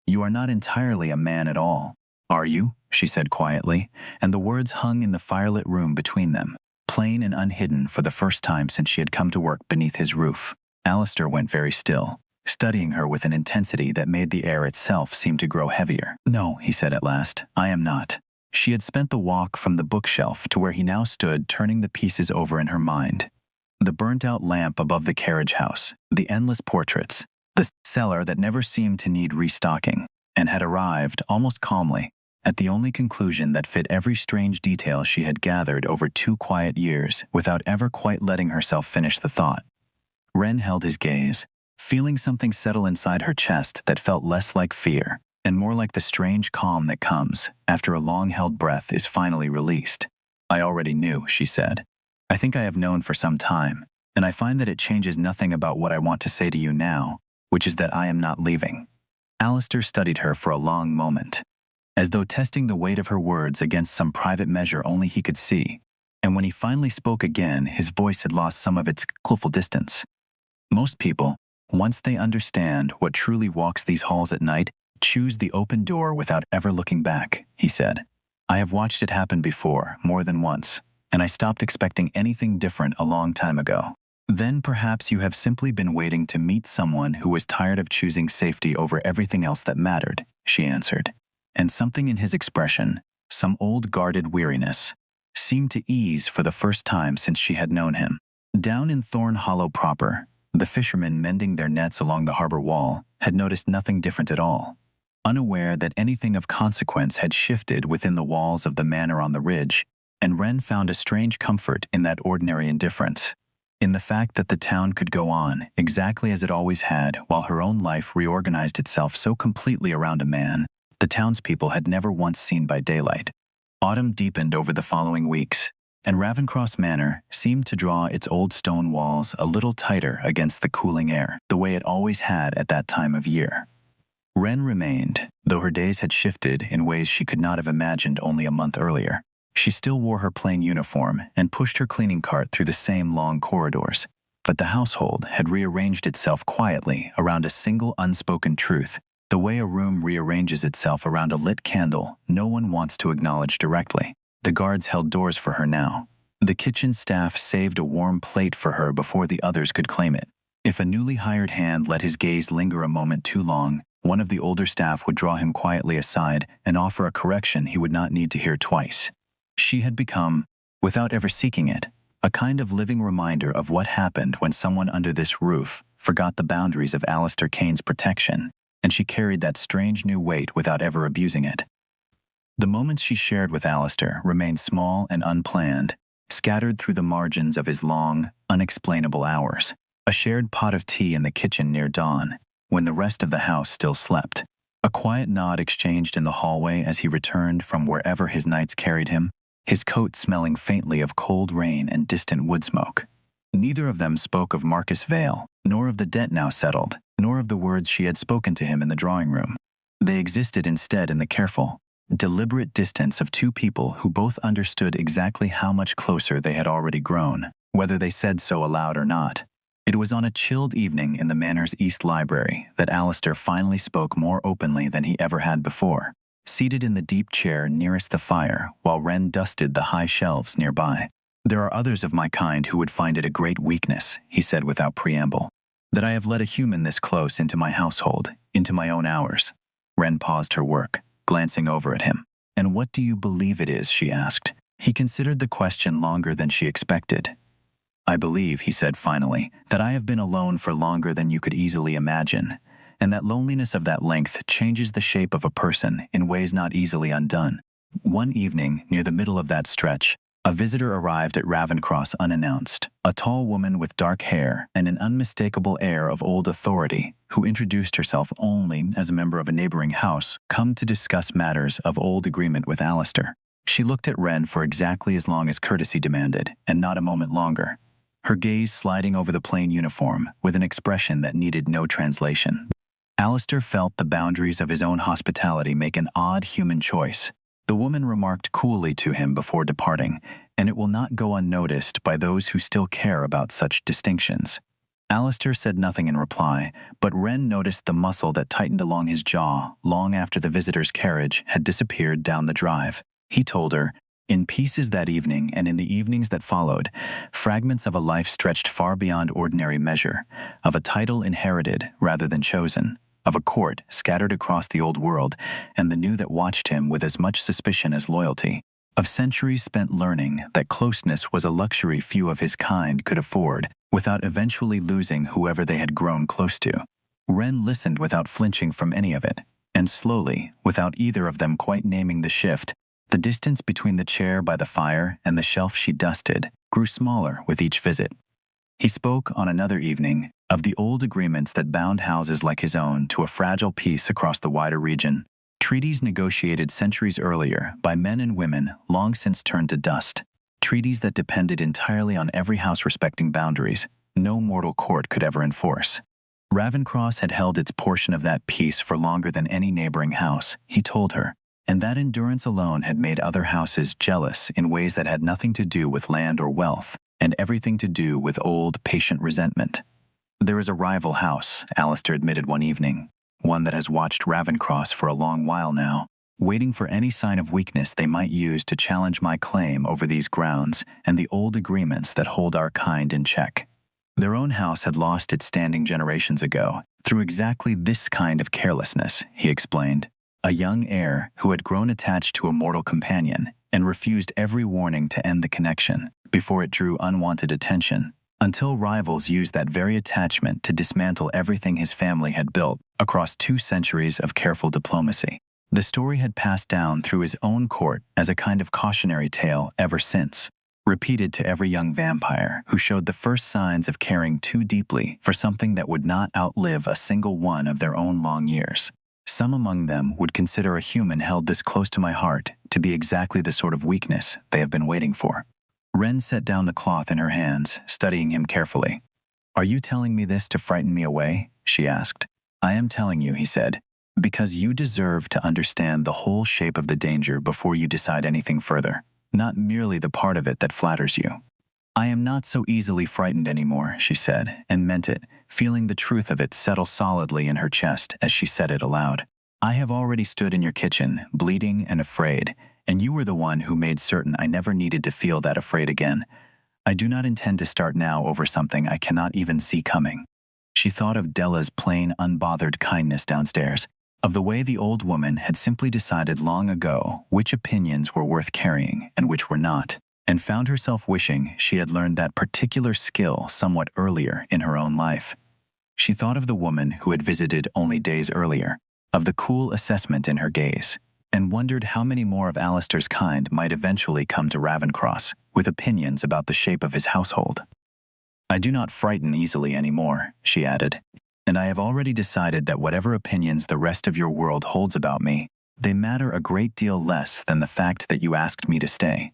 You are not entirely a man at all, are you? She said quietly, and the words hung in the firelit room between them, plain and unhidden for the first time since she had come to work beneath his roof. Alistair went very still, studying her with an intensity that made the air itself seem to grow heavier. No, he said at last, I am not. She had spent the walk from the bookshelf to where he now stood, turning the pieces over in her mind. The burnt-out lamp above the carriage house, the endless portraits, the cellar that never seemed to need restocking, and had arrived, almost calmly, at the only conclusion that fit every strange detail she had gathered over 2 quiet years without ever quite letting herself finish the thought. Wren held his gaze, feeling something settle inside her chest that felt less like fear and more like the strange calm that comes after a long-held breath is finally released. I already knew, she said. I think I have known for some time, and I find that it changes nothing about what I want to say to you now, which is that I am not leaving. Alistair studied her for a long moment, as though testing the weight of her words against some private measure only he could see, and when he finally spoke again, his voice had lost some of its coolful distance. Most people, once they understand what truly walks these halls at night, choose the open door without ever looking back, he said. I have watched it happen before, more than once, and I stopped expecting anything different a long time ago. Then perhaps you have simply been waiting to meet someone who was tired of choosing safety over everything else that mattered, she answered. And something in his expression, some old guarded weariness, seemed to ease for the first time since she had known him. Down in Thorn Hollow proper, the fishermen mending their nets along the harbor wall had noticed nothing different at all. Unaware that anything of consequence had shifted within the walls of the manor on the ridge, and Wren found a strange comfort in that ordinary indifference, in the fact that the town could go on exactly as it always had while her own life reorganized itself so completely around a man the townspeople had never once seen by daylight. Autumn deepened over the following weeks, and Ravencross Manor seemed to draw its old stone walls a little tighter against the cooling air, the way it always had at that time of year. Wren remained, though her days had shifted in ways she could not have imagined only a month earlier. She still wore her plain uniform and pushed her cleaning cart through the same long corridors, but the household had rearranged itself quietly around a single unspoken truth, the way a room rearranges itself around a lit candle no one wants to acknowledge directly. The guards held doors for her now. The kitchen staff saved a warm plate for her before the others could claim it. If a newly hired hand let his gaze linger a moment too long, one of the older staff would draw him quietly aside and offer a correction he would not need to hear twice. She had become, without ever seeking it, a kind of living reminder of what happened when someone under this roof forgot the boundaries of Alistair Kane's protection, and she carried that strange new weight without ever abusing it. The moments she shared with Alistair remained small and unplanned, scattered through the margins of his long, unexplainable hours. A shared pot of tea in the kitchen near dawn, when the rest of the house still slept. A quiet nod exchanged in the hallway as he returned from wherever his nights carried him, his coat smelling faintly of cold rain and distant wood smoke. Neither of them spoke of Marcus Vale, nor of the debt now settled, nor of the words she had spoken to him in the drawing room. They existed instead in the careful, deliberate distance of two people who both understood exactly how much closer they had already grown, whether they said so aloud or not. It was on a chilled evening in the Manor's East Library that Alistair finally spoke more openly than he ever had before, seated in the deep chair nearest the fire while Wren dusted the high shelves nearby. "There are others of my kind who would find it a great weakness," he said without preamble, "that I have let a human this close into my household, into my own hours." Wren paused her work, glancing over at him. "And what do you believe it is?" she asked. He considered the question longer than she expected. "I believe," he said finally, "that I have been alone for longer than you could easily imagine, and that loneliness of that length changes the shape of a person in ways not easily undone." One evening, near the middle of that stretch, a visitor arrived at Ravencross unannounced, a tall woman with dark hair and an unmistakable air of old authority, who introduced herself only as a member of a neighboring house come to discuss matters of old agreement with Alistair. She looked at Wren for exactly as long as courtesy demanded, and not a moment longer, her gaze sliding over the plain uniform with an expression that needed no translation. Alistair felt the boundaries of his own hospitality make an odd human choice. The woman remarked coolly to him before departing, and it will not go unnoticed by those who still care about such distinctions. Alistair said nothing in reply, but Wren noticed the muscle that tightened along his jaw long after the visitor's carriage had disappeared down the drive. He told her, in pieces that evening and in the evenings that followed, fragments of a life stretched far beyond ordinary measure, of a title inherited rather than chosen, of a court scattered across the old world and the new that watched him with as much suspicion as loyalty, of centuries spent learning that closeness was a luxury few of his kind could afford without eventually losing whoever they had grown close to. Wren listened without flinching from any of it, and slowly, without either of them quite naming the shift, the distance between the chair by the fire and the shelf she dusted grew smaller with each visit. He spoke on another evening of the old agreements that bound houses like his own to a fragile peace across the wider region, treaties negotiated centuries earlier by men and women long since turned to dust, treaties that depended entirely on every house respecting boundaries no mortal court could ever enforce. Ravencross had held its portion of that peace for longer than any neighboring house, he told her, and that endurance alone had made other houses jealous in ways that had nothing to do with land or wealth, and everything to do with old, patient resentment. "There is a rival house," Alistair admitted one evening, "one that has watched Ravencross for a long while now, waiting for any sign of weakness they might use to challenge my claim over these grounds and the old agreements that hold our kind in check. Their own house had lost its standing generations ago, through exactly this kind of carelessness," he explained. "A young heir who had grown attached to a mortal companion, and refused every warning to end the connection before it drew unwanted attention, until rivals used that very attachment to dismantle everything his family had built across 2 centuries of careful diplomacy. The story had passed down through his own court as a kind of cautionary tale ever since, repeated to every young vampire who showed the first signs of caring too deeply for something that would not outlive a single one of their own long years. Some among them would consider a human held this close to my heart to be exactly the sort of weakness they have been waiting for. Wren set down the cloth in her hands, studying him carefully. "Are you telling me this to frighten me away?" she asked. "I am telling you," he said, "because you deserve to understand the whole shape of the danger before you decide anything further, not merely the part of it that flatters you." "I am not so easily frightened anymore," she said, and meant it, feeling the truth of it settle solidly in her chest as she said it aloud. "I have already stood in your kitchen, bleeding and afraid, and you were the one who made certain I never needed to feel that afraid again. I do not intend to start now over something I cannot even see coming." She thought of Della's plain, unbothered kindness downstairs, of the way the old woman had simply decided long ago which opinions were worth carrying and which were not, and found herself wishing she had learned that particular skill somewhat earlier in her own life. She thought of the woman who had visited only days earlier, of the cool assessment in her gaze, and wondered how many more of Alistair's kind might eventually come to Ravencross with opinions about the shape of his household. "I do not frighten easily anymore," she added, "and I have already decided that whatever opinions the rest of your world holds about me, they matter a great deal less than the fact that you asked me to stay."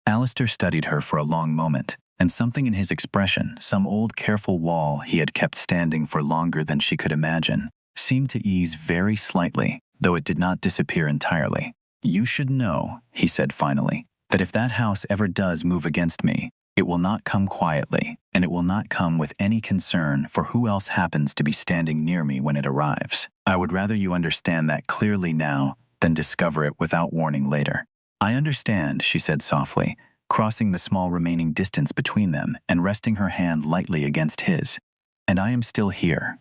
Alistair studied her for a long moment, and something in his expression, some old careful wall he had kept standing for longer than she could imagine, seemed to ease very slightly, though it did not disappear entirely. "You should know," he said finally, "that if that house ever does move against me, it will not come quietly, and it will not come with any concern for who else happens to be standing near me when it arrives. I would rather you understand that clearly now than discover it without warning later." "I understand," she said softly, crossing the small remaining distance between them and resting her hand lightly against his. "And I am still here."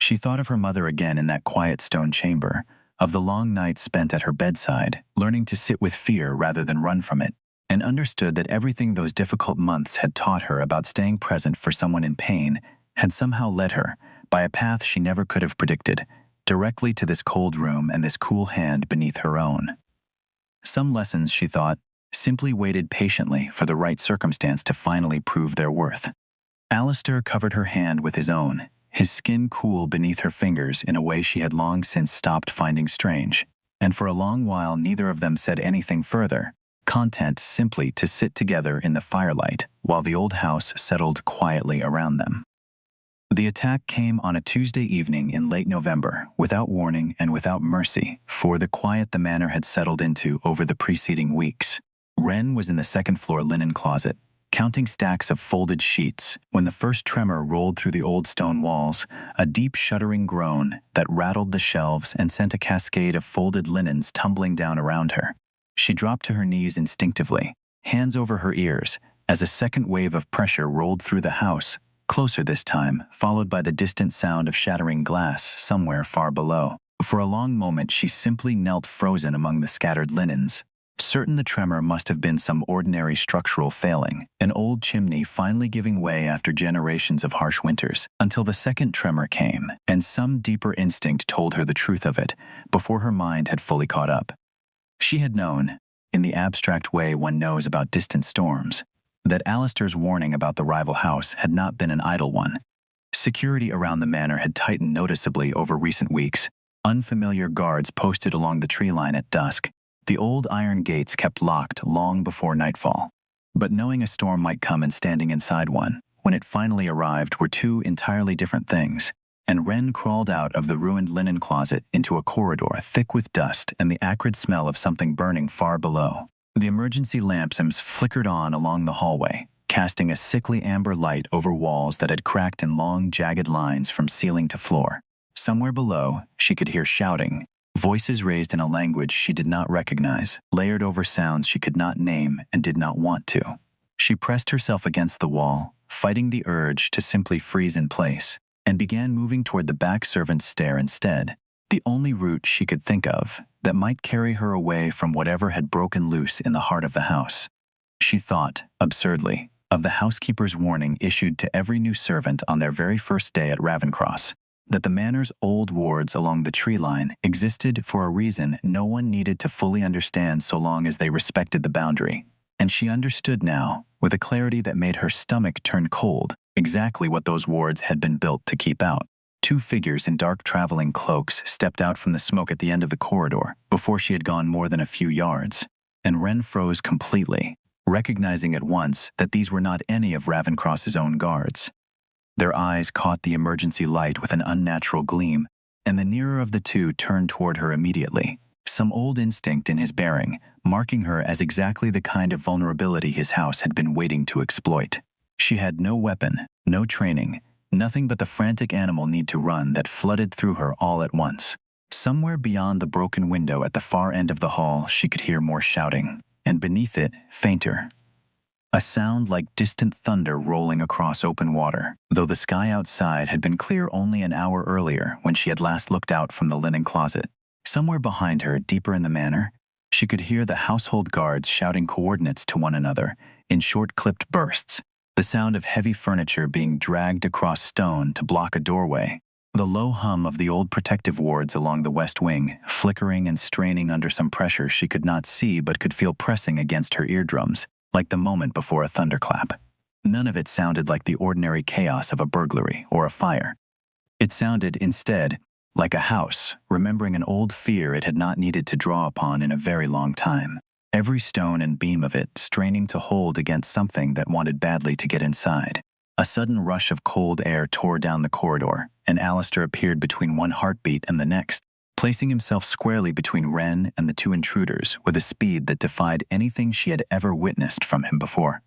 She thought of her mother again in that quiet stone chamber, of the long nights spent at her bedside, learning to sit with fear rather than run from it, and understood that everything those difficult months had taught her about staying present for someone in pain had somehow led her, by a path she never could have predicted, directly to this cold room and this cool hand beneath her own. Some lessons, she thought, simply waited patiently for the right circumstance to finally prove their worth. Alistair covered her hand with his own, his skin cool beneath her fingers in a way she had long since stopped finding strange, and for a long while neither of them said anything further, content simply to sit together in the firelight while the old house settled quietly around them. The attack came on a Tuesday evening in late November, without warning and without mercy, for the quiet the manor had settled into over the preceding weeks. Wren was in the second-floor linen closet, counting stacks of folded sheets, when the first tremor rolled through the old stone walls, a deep shuddering groan that rattled the shelves and sent a cascade of folded linens tumbling down around her. She dropped to her knees instinctively, hands over her ears, as a second wave of pressure rolled through the house, closer this time, followed by the distant sound of shattering glass somewhere far below. For a long moment she simply knelt frozen among the scattered linens, certain the tremor must have been some ordinary structural failing, an old chimney finally giving way after generations of harsh winters, until the second tremor came, and some deeper instinct told her the truth of it, before her mind had fully caught up. She had known, in the abstract way one knows about distant storms, that Alistair's warning about the rival house had not been an idle one. Security around the manor had tightened noticeably over recent weeks, unfamiliar guards posted along the tree line at dusk. The old iron gates kept locked long before nightfall. But knowing a storm might come and standing inside one, when it finally arrived, were two entirely different things, and Wren crawled out of the ruined linen closet into a corridor thick with dust and the acrid smell of something burning far below. The emergency lamps flickered on along the hallway, casting a sickly amber light over walls that had cracked in long, jagged lines from ceiling to floor. Somewhere below, she could hear shouting, voices raised in a language she did not recognize, layered over sounds she could not name and did not want to. She pressed herself against the wall, fighting the urge to simply freeze in place, and began moving toward the back servant's stair instead, the only route she could think of, that might carry her away from whatever had broken loose in the heart of the house. She thought, absurdly, of the housekeeper's warning issued to every new servant on their very first day at Ravencross, that the manor's old wards along the tree line existed for a reason no one needed to fully understand so long as they respected the boundary. And she understood now, with a clarity that made her stomach turn cold, exactly what those wards had been built to keep out. Two figures in dark traveling cloaks stepped out from the smoke at the end of the corridor before she had gone more than a few yards, and Wren froze completely, recognizing at once that these were not any of Ravencross's own guards. Their eyes caught the emergency light with an unnatural gleam, and the nearer of the two turned toward her immediately, some old instinct in his bearing, marking her as exactly the kind of vulnerability his house had been waiting to exploit. She had no weapon, no training, nothing but the frantic animal need to run that flooded through her all at once. Somewhere beyond the broken window at the far end of the hall, she could hear more shouting, and beneath it, fainter. A sound like distant thunder rolling across open water, though the sky outside had been clear only an hour earlier when she had last looked out from the linen closet. Somewhere behind her, deeper in the manor, she could hear the household guards shouting coordinates to one another in short-clipped bursts, the sound of heavy furniture being dragged across stone to block a doorway, the low hum of the old protective wards along the west wing, flickering and straining under some pressure she could not see but could feel pressing against her eardrums, like the moment before a thunderclap. None of it sounded like the ordinary chaos of a burglary or a fire. It sounded, instead, like a house, remembering an old fear it had not needed to draw upon in a very long time. Every stone and beam of it straining to hold against something that wanted badly to get inside. A sudden rush of cold air tore down the corridor, and Alistair appeared between one heartbeat and the next, placing himself squarely between Wren and the two intruders with a speed that defied anything she had ever witnessed from him before.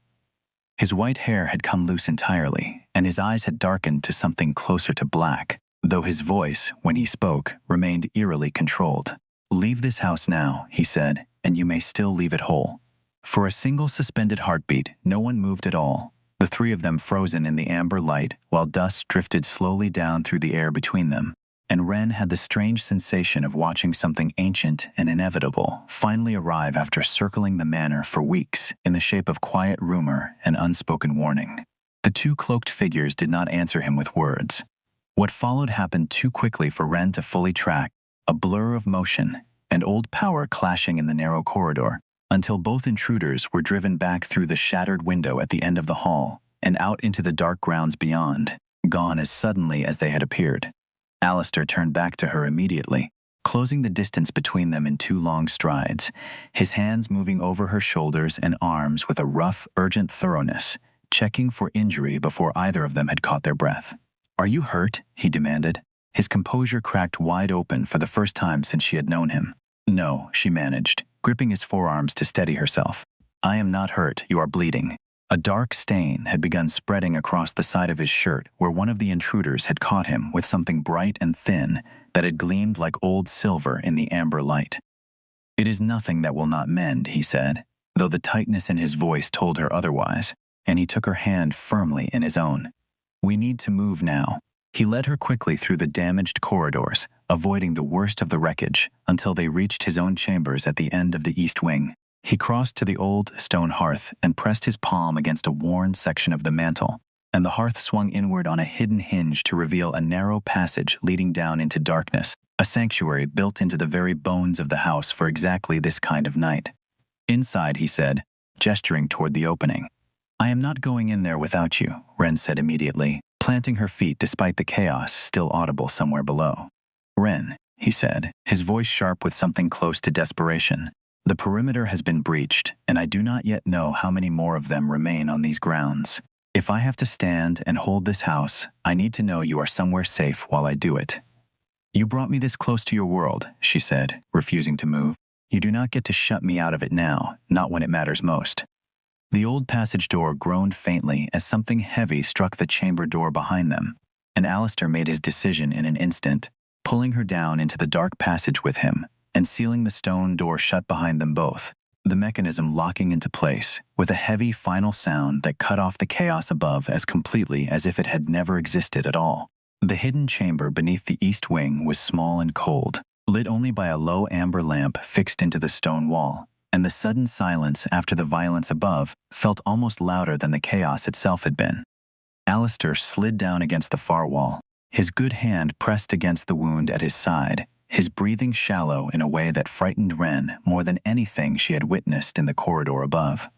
His white hair had come loose entirely, and his eyes had darkened to something closer to black, though his voice, when he spoke, remained eerily controlled. "Leave this house now," he said, "and you may still leave it whole." For a single suspended heartbeat, no one moved at all, the three of them frozen in the amber light while dust drifted slowly down through the air between them, and Wren had the strange sensation of watching something ancient and inevitable finally arrive after circling the manor for weeks in the shape of quiet rumor and unspoken warning. The two cloaked figures did not answer him with words. What followed happened too quickly for Wren to fully track, a blur of motion and old power clashing in the narrow corridor, until both intruders were driven back through the shattered window at the end of the hall and out into the dark grounds beyond, gone as suddenly as they had appeared. Alistair turned back to her immediately, closing the distance between them in two long strides, his hands moving over her shoulders and arms with a rough, urgent thoroughness, checking for injury before either of them had caught their breath. "Are you hurt?" he demanded. His composure cracked wide open for the first time since she had known him. "No," she managed, gripping his forearms to steady herself. "I am not hurt. You are bleeding." A dark stain had begun spreading across the side of his shirt where one of the intruders had caught him with something bright and thin that had gleamed like old silver in the amber light. "It is nothing that will not mend," he said, though the tightness in his voice told her otherwise, and he took her hand firmly in his own. "We need to move now." He led her quickly through the damaged corridors, avoiding the worst of the wreckage, until they reached his own chambers at the end of the east wing. He crossed to the old stone hearth and pressed his palm against a worn section of the mantel, and the hearth swung inward on a hidden hinge to reveal a narrow passage leading down into darkness, a sanctuary built into the very bones of the house for exactly this kind of night. "Inside," he said, gesturing toward the opening. "I am not going in there without you," Wren said immediately, planting her feet despite the chaos still audible somewhere below. "Wren," he said, his voice sharp with something close to desperation, "the perimeter has been breached, and I do not yet know how many more of them remain on these grounds. If I have to stand and hold this house, I need to know you are somewhere safe while I do it." "You brought me this close to your world," she said, refusing to move. "You do not get to shut me out of it now, not when it matters most." The old passage door groaned faintly as something heavy struck the chamber door behind them, and Alistair made his decision in an instant, pulling her down into the dark passage with him and sealing the stone door shut behind them both, the mechanism locking into place with a heavy final sound that cut off the chaos above as completely as if it had never existed at all. The hidden chamber beneath the east wing was small and cold, lit only by a low amber lamp fixed into the stone wall, and the sudden silence after the violence above felt almost louder than the chaos itself had been. Alistair slid down against the far wall, his good hand pressed against the wound at his side, his breathing shallow in a way that frightened Wren more than anything she had witnessed in the corridor above.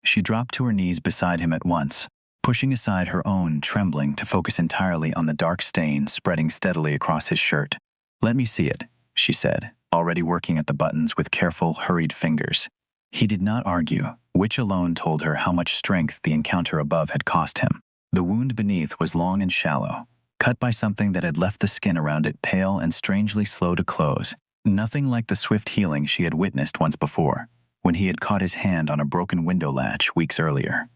She dropped to her knees beside him at once, pushing aside her own trembling to focus entirely on the dark stain spreading steadily across his shirt. "Let me see it," she said, already working at the buttons with careful, hurried fingers. He did not argue, which alone told her how much strength the encounter above had cost him. The wound beneath was long and shallow, cut by something that had left the skin around it pale and strangely slow to close, nothing like the swift healing she had witnessed once before, when he had caught his hand on a broken window latch weeks earlier.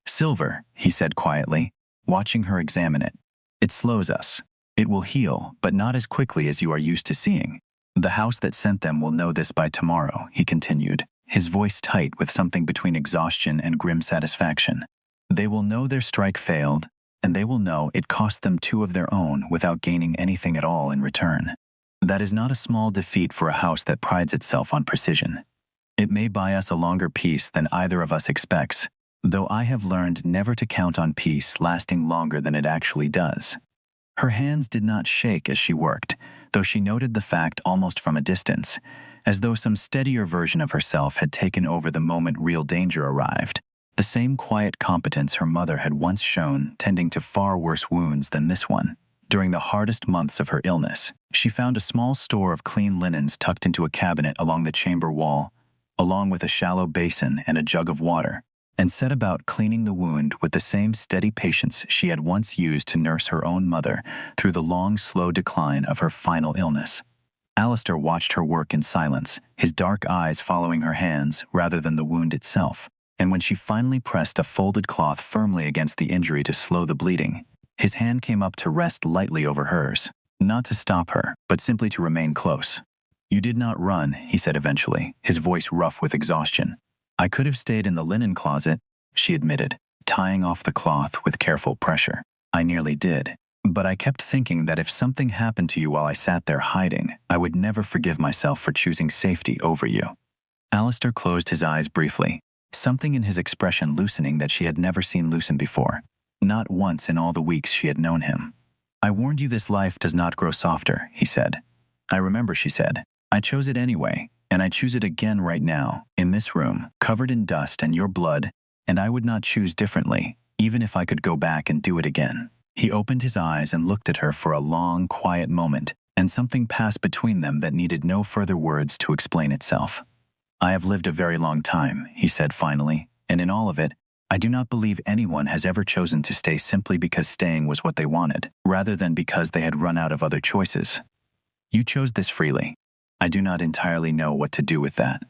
"Silver," he said quietly, watching her examine it. "It slows us. It will heal, but not as quickly as you are used to seeing. The house that sent them will know this by tomorrow," he continued, his voice tight with something between exhaustion and grim satisfaction. "They will know their strike failed, and they will know it cost them two of their own without gaining anything at all in return. That is not a small defeat for a house that prides itself on precision. It may buy us a longer peace than either of us expects, though I have learned never to count on peace lasting longer than it actually does." Her hands did not shake as she worked, though she noted the fact almost from a distance, as though some steadier version of herself had taken over the moment real danger arrived. The same quiet competence her mother had once shown tending to far worse wounds than this one. During the hardest months of her illness, she found a small store of clean linens tucked into a cabinet along the chamber wall, along with a shallow basin and a jug of water, and set about cleaning the wound with the same steady patience she had once used to nurse her own mother through the long, slow decline of her final illness. Alistair watched her work in silence, his dark eyes following her hands rather than the wound itself, and when she finally pressed a folded cloth firmly against the injury to slow the bleeding, his hand came up to rest lightly over hers, not to stop her, but simply to remain close. "You did not run," he said eventually, his voice rough with exhaustion. "I could have stayed in the linen closet," she admitted, tying off the cloth with careful pressure. "I nearly did. But I kept thinking that if something happened to you while I sat there hiding, I would never forgive myself for choosing safety over you." Alistair closed his eyes briefly, something in his expression loosening that she had never seen loosen before, not once in all the weeks she had known him. "I warned you this life does not grow softer," he said. "I remember," she said. "I chose it anyway, and I choose it again right now, in this room, covered in dust and your blood, and I would not choose differently, even if I could go back and do it again." He opened his eyes and looked at her for a long, quiet moment, and something passed between them that needed no further words to explain itself. "I have lived a very long time," he said finally, "and in all of it, I do not believe anyone has ever chosen to stay simply because staying was what they wanted, rather than because they had run out of other choices. You chose this freely. I do not entirely know what to do with that."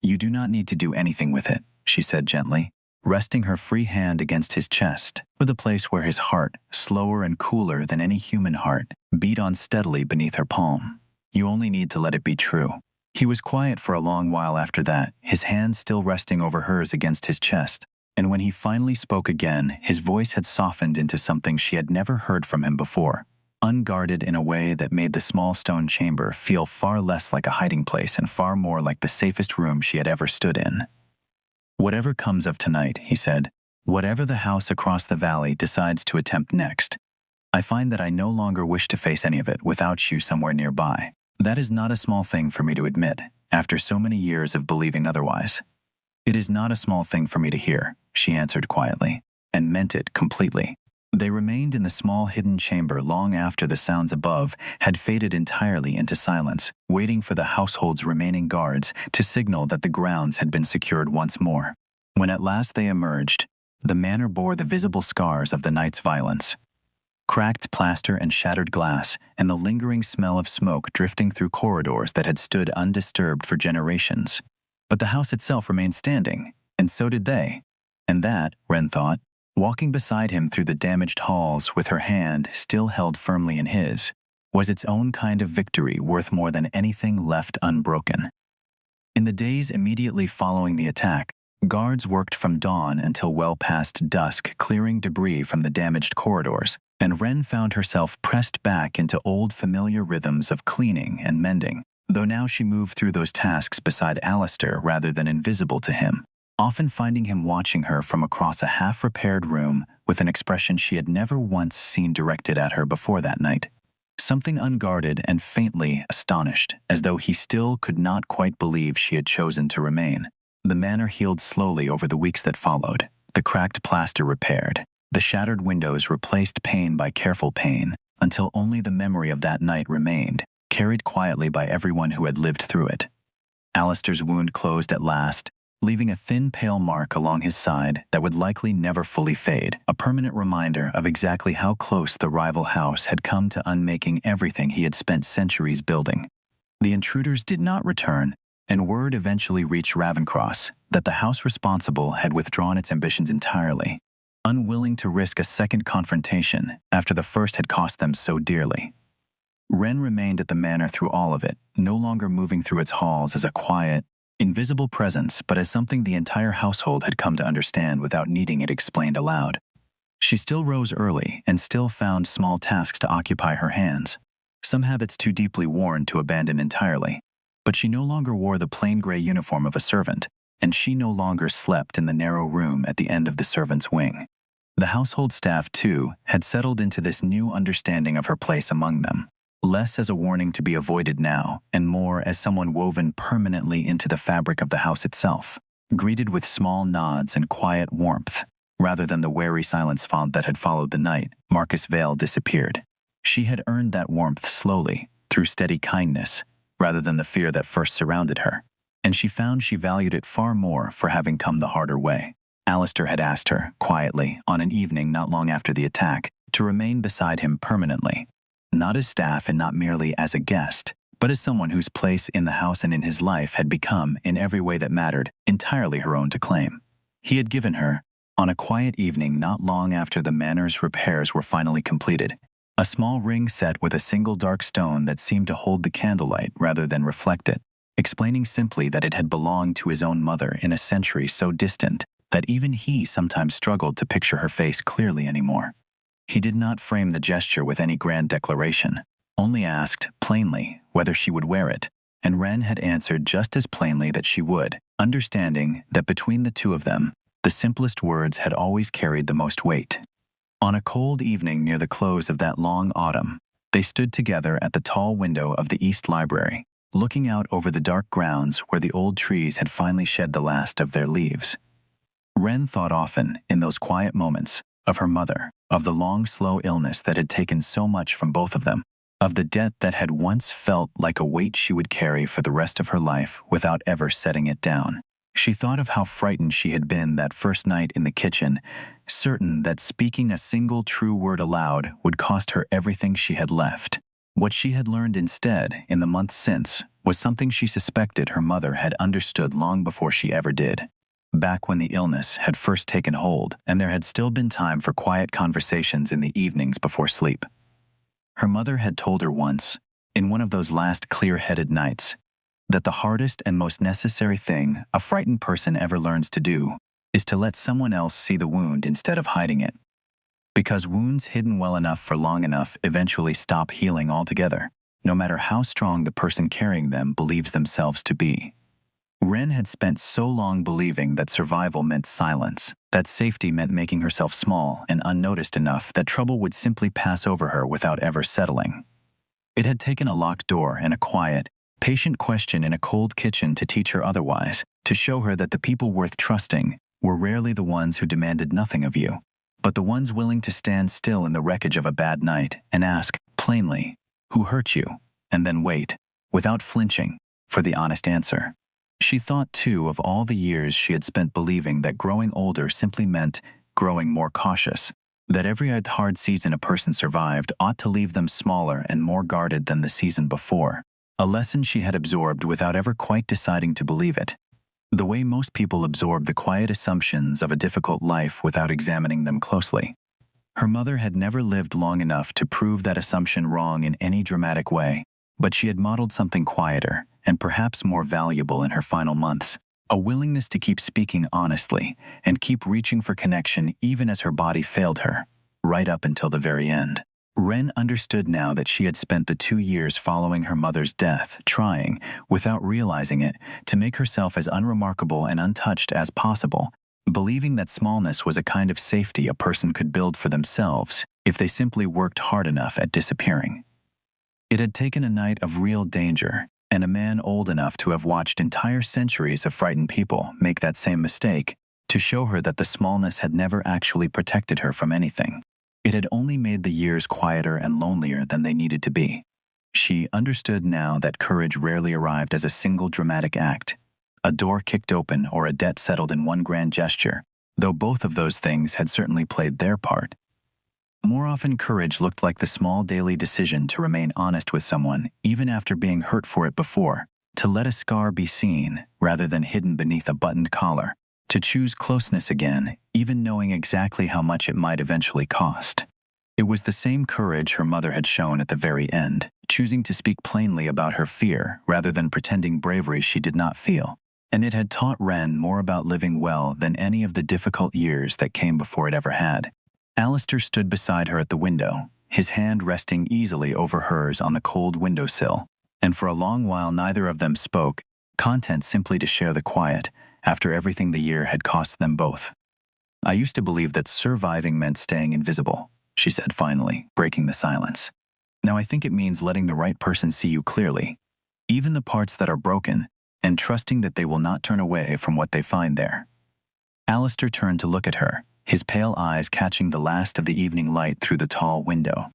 "You do not need to do anything with it," she said gently, resting her free hand against his chest, with a place where his heart, slower and cooler than any human heart, beat on steadily beneath her palm. "You only need to let it be true." He was quiet for a long while after that, his hand still resting over hers against his chest, and when he finally spoke again, his voice had softened into something she had never heard from him before, unguarded in a way that made the small stone chamber feel far less like a hiding place and far more like the safest room she had ever stood in. "Whatever comes of tonight," he said, "whatever the house across the valley decides to attempt next, I find that I no longer wish to face any of it without you somewhere nearby. That is not a small thing for me to admit, after so many years of believing otherwise." "It is not a small thing for me to hear," she answered quietly, and meant it completely. They remained in the small hidden chamber long after the sounds above had faded entirely into silence, waiting for the household's remaining guards to signal that the grounds had been secured once more. When at last they emerged, the manor bore the visible scars of the night's violence. Cracked plaster and shattered glass, and the lingering smell of smoke drifting through corridors that had stood undisturbed for generations. But the house itself remained standing, and so did they. And that, Wren thought, walking beside him through the damaged halls with her hand still held firmly in his, was its own kind of victory worth more than anything left unbroken. In the days immediately following the attack, guards worked from dawn until well past dusk clearing debris from the damaged corridors, and Wren found herself pressed back into old familiar rhythms of cleaning and mending, though now she moved through those tasks beside Alistair rather than invisible to him, often finding him watching her from across a half-repaired room with an expression she had never once seen directed at her before that night. Something unguarded and faintly astonished, as though he still could not quite believe she had chosen to remain. The manor healed slowly over the weeks that followed, the cracked plaster repaired, the shattered windows replaced pane by careful pane, until only the memory of that night remained, carried quietly by everyone who had lived through it. Alistair's wound closed at last, leaving a thin pale mark along his side that would likely never fully fade, a permanent reminder of exactly how close the rival house had come to unmaking everything he had spent centuries building. The intruders did not return, and word eventually reached Ravencross that the house responsible had withdrawn its ambitions entirely, unwilling to risk a second confrontation after the first had cost them so dearly. Wren remained at the manor through all of it, no longer moving through its halls as a quiet, invisible presence, but as something the entire household had come to understand without needing it explained aloud. She still rose early and still found small tasks to occupy her hands, some habits too deeply worn to abandon entirely. But she no longer wore the plain gray uniform of a servant, and she no longer slept in the narrow room at the end of the servants' wing. The household staff, too, had settled into this new understanding of her place among them, less as a warning to be avoided now, and more as someone woven permanently into the fabric of the house itself, greeted with small nods and quiet warmth. Rather than the wary silence that had followed the night, Marcus Vale disappeared. She had earned that warmth slowly, through steady kindness, rather than the fear that first surrounded her, and she found she valued it far more for having come the harder way. Alistair had asked her, quietly, on an evening not long after the attack, to remain beside him permanently, not as staff and not merely as a guest, but as someone whose place in the house and in his life had become, in every way that mattered, entirely her own to claim. He had given her, on a quiet evening not long after the manor's repairs were finally completed, a small ring set with a single dark stone that seemed to hold the candlelight rather than reflect it, explaining simply that it had belonged to his own mother in a century so distant that even he sometimes struggled to picture her face clearly anymore. He did not frame the gesture with any grand declaration, only asked, plainly, whether she would wear it, and Wren had answered just as plainly that she would, understanding that between the two of them, the simplest words had always carried the most weight. On a cold evening near the close of that long autumn, they stood together at the tall window of the East Library, looking out over the dark grounds where the old trees had finally shed the last of their leaves. Wren thought often, in those quiet moments, of her mother, of the long, slow illness that had taken so much from both of them, of the debt that had once felt like a weight she would carry for the rest of her life without ever setting it down. She thought of how frightened she had been that first night in the kitchen, certain that speaking a single true word aloud would cost her everything she had left. What she had learned instead, in the months since, was something she suspected her mother had understood long before she ever did. Back when the illness had first taken hold and there had still been time for quiet conversations in the evenings before sleep. Her mother had told her once, in one of those last clear-headed nights, that the hardest and most necessary thing a frightened person ever learns to do is to let someone else see the wound instead of hiding it. Because wounds hidden well enough for long enough eventually stop healing altogether, no matter how strong the person carrying them believes themselves to be. Wren had spent so long believing that survival meant silence, that safety meant making herself small and unnoticed enough that trouble would simply pass over her without ever settling. It had taken a locked door and a quiet, patient question in a cold kitchen to teach her otherwise, to show her that the people worth trusting were rarely the ones who demanded nothing of you, but the ones willing to stand still in the wreckage of a bad night and ask, plainly, who hurt you, and then wait, without flinching, for the honest answer. She thought, too, of all the years she had spent believing that growing older simply meant growing more cautious, that every hard season a person survived ought to leave them smaller and more guarded than the season before, a lesson she had absorbed without ever quite deciding to believe it, the way most people absorb the quiet assumptions of a difficult life without examining them closely. Her mother had never lived long enough to prove that assumption wrong in any dramatic way, but she had modeled something quieter and perhaps more valuable in her final months, a willingness to keep speaking honestly and keep reaching for connection even as her body failed her. right up until the very end. Wren understood now that she had spent the 2 years following her mother's death trying, without realizing it, to make herself as unremarkable and untouched as possible, believing that smallness was a kind of safety a person could build for themselves if they simply worked hard enough at disappearing. It had taken a night of real danger, and a man old enough to have watched entire centuries of frightened people make that same mistake, to show her that the smallness had never actually protected her from anything. It had only made the years quieter and lonelier than they needed to be. She understood now that courage rarely arrived as a single dramatic act, a door kicked open or a debt settled in one grand gesture, though both of those things had certainly played their part. More often, courage looked like the small daily decision to remain honest with someone, even after being hurt for it before, to let a scar be seen rather than hidden beneath a buttoned collar, to choose closeness again, even knowing exactly how much it might eventually cost. It was the same courage her mother had shown at the very end, choosing to speak plainly about her fear rather than pretending bravery she did not feel. And it had taught Wren more about living well than any of the difficult years that came before it ever had. Alistair stood beside her at the window, his hand resting easily over hers on the cold windowsill, and for a long while neither of them spoke, content simply to share the quiet, after everything the year had cost them both. "I used to believe that surviving meant staying invisible," she said finally, breaking the silence. "Now I think it means letting the right person see you clearly, even the parts that are broken, and trusting that they will not turn away from what they find there." Alistair turned to look at her, his pale eyes catching the last of the evening light through the tall window.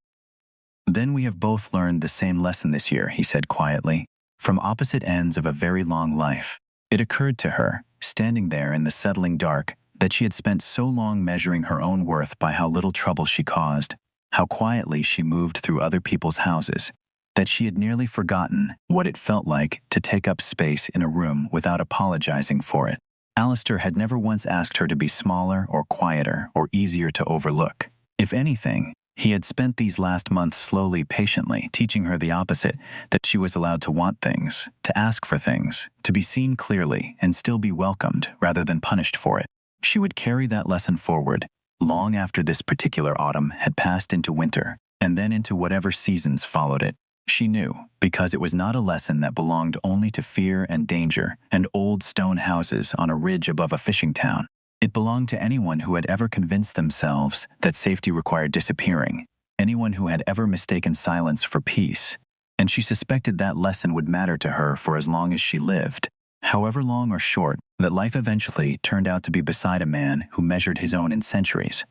"Then we have both learned the same lesson this year," he said quietly, "from opposite ends of a very long life." It occurred to her, standing there in the settling dark, that she had spent so long measuring her own worth by how little trouble she caused, how quietly she moved through other people's houses, that she had nearly forgotten what it felt like to take up space in a room without apologizing for it. Alistair had never once asked her to be smaller or quieter or easier to overlook. If anything, he had spent these last months slowly, patiently, teaching her the opposite, that she was allowed to want things, to ask for things, to be seen clearly and still be welcomed rather than punished for it. She would carry that lesson forward, long after this particular autumn had passed into winter, and then into whatever seasons followed it. She knew, because it was not a lesson that belonged only to fear and danger and old stone houses on a ridge above a fishing town. It belonged to anyone who had ever convinced themselves that safety required disappearing, anyone who had ever mistaken silence for peace, and she suspected that lesson would matter to her for as long as she lived. However long or short, that life eventually turned out to be beside a man who measured his own in centuries.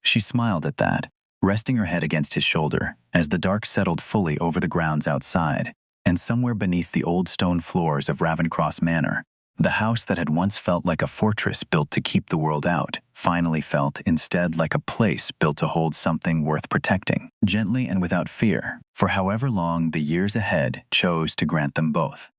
She smiled at that, resting her head against his shoulder as the dark settled fully over the grounds outside, and somewhere beneath the old stone floors of Ravencross Manor, the house that had once felt like a fortress built to keep the world out, finally felt instead like a place built to hold something worth protecting, gently and without fear, for however long the years ahead chose to grant them both.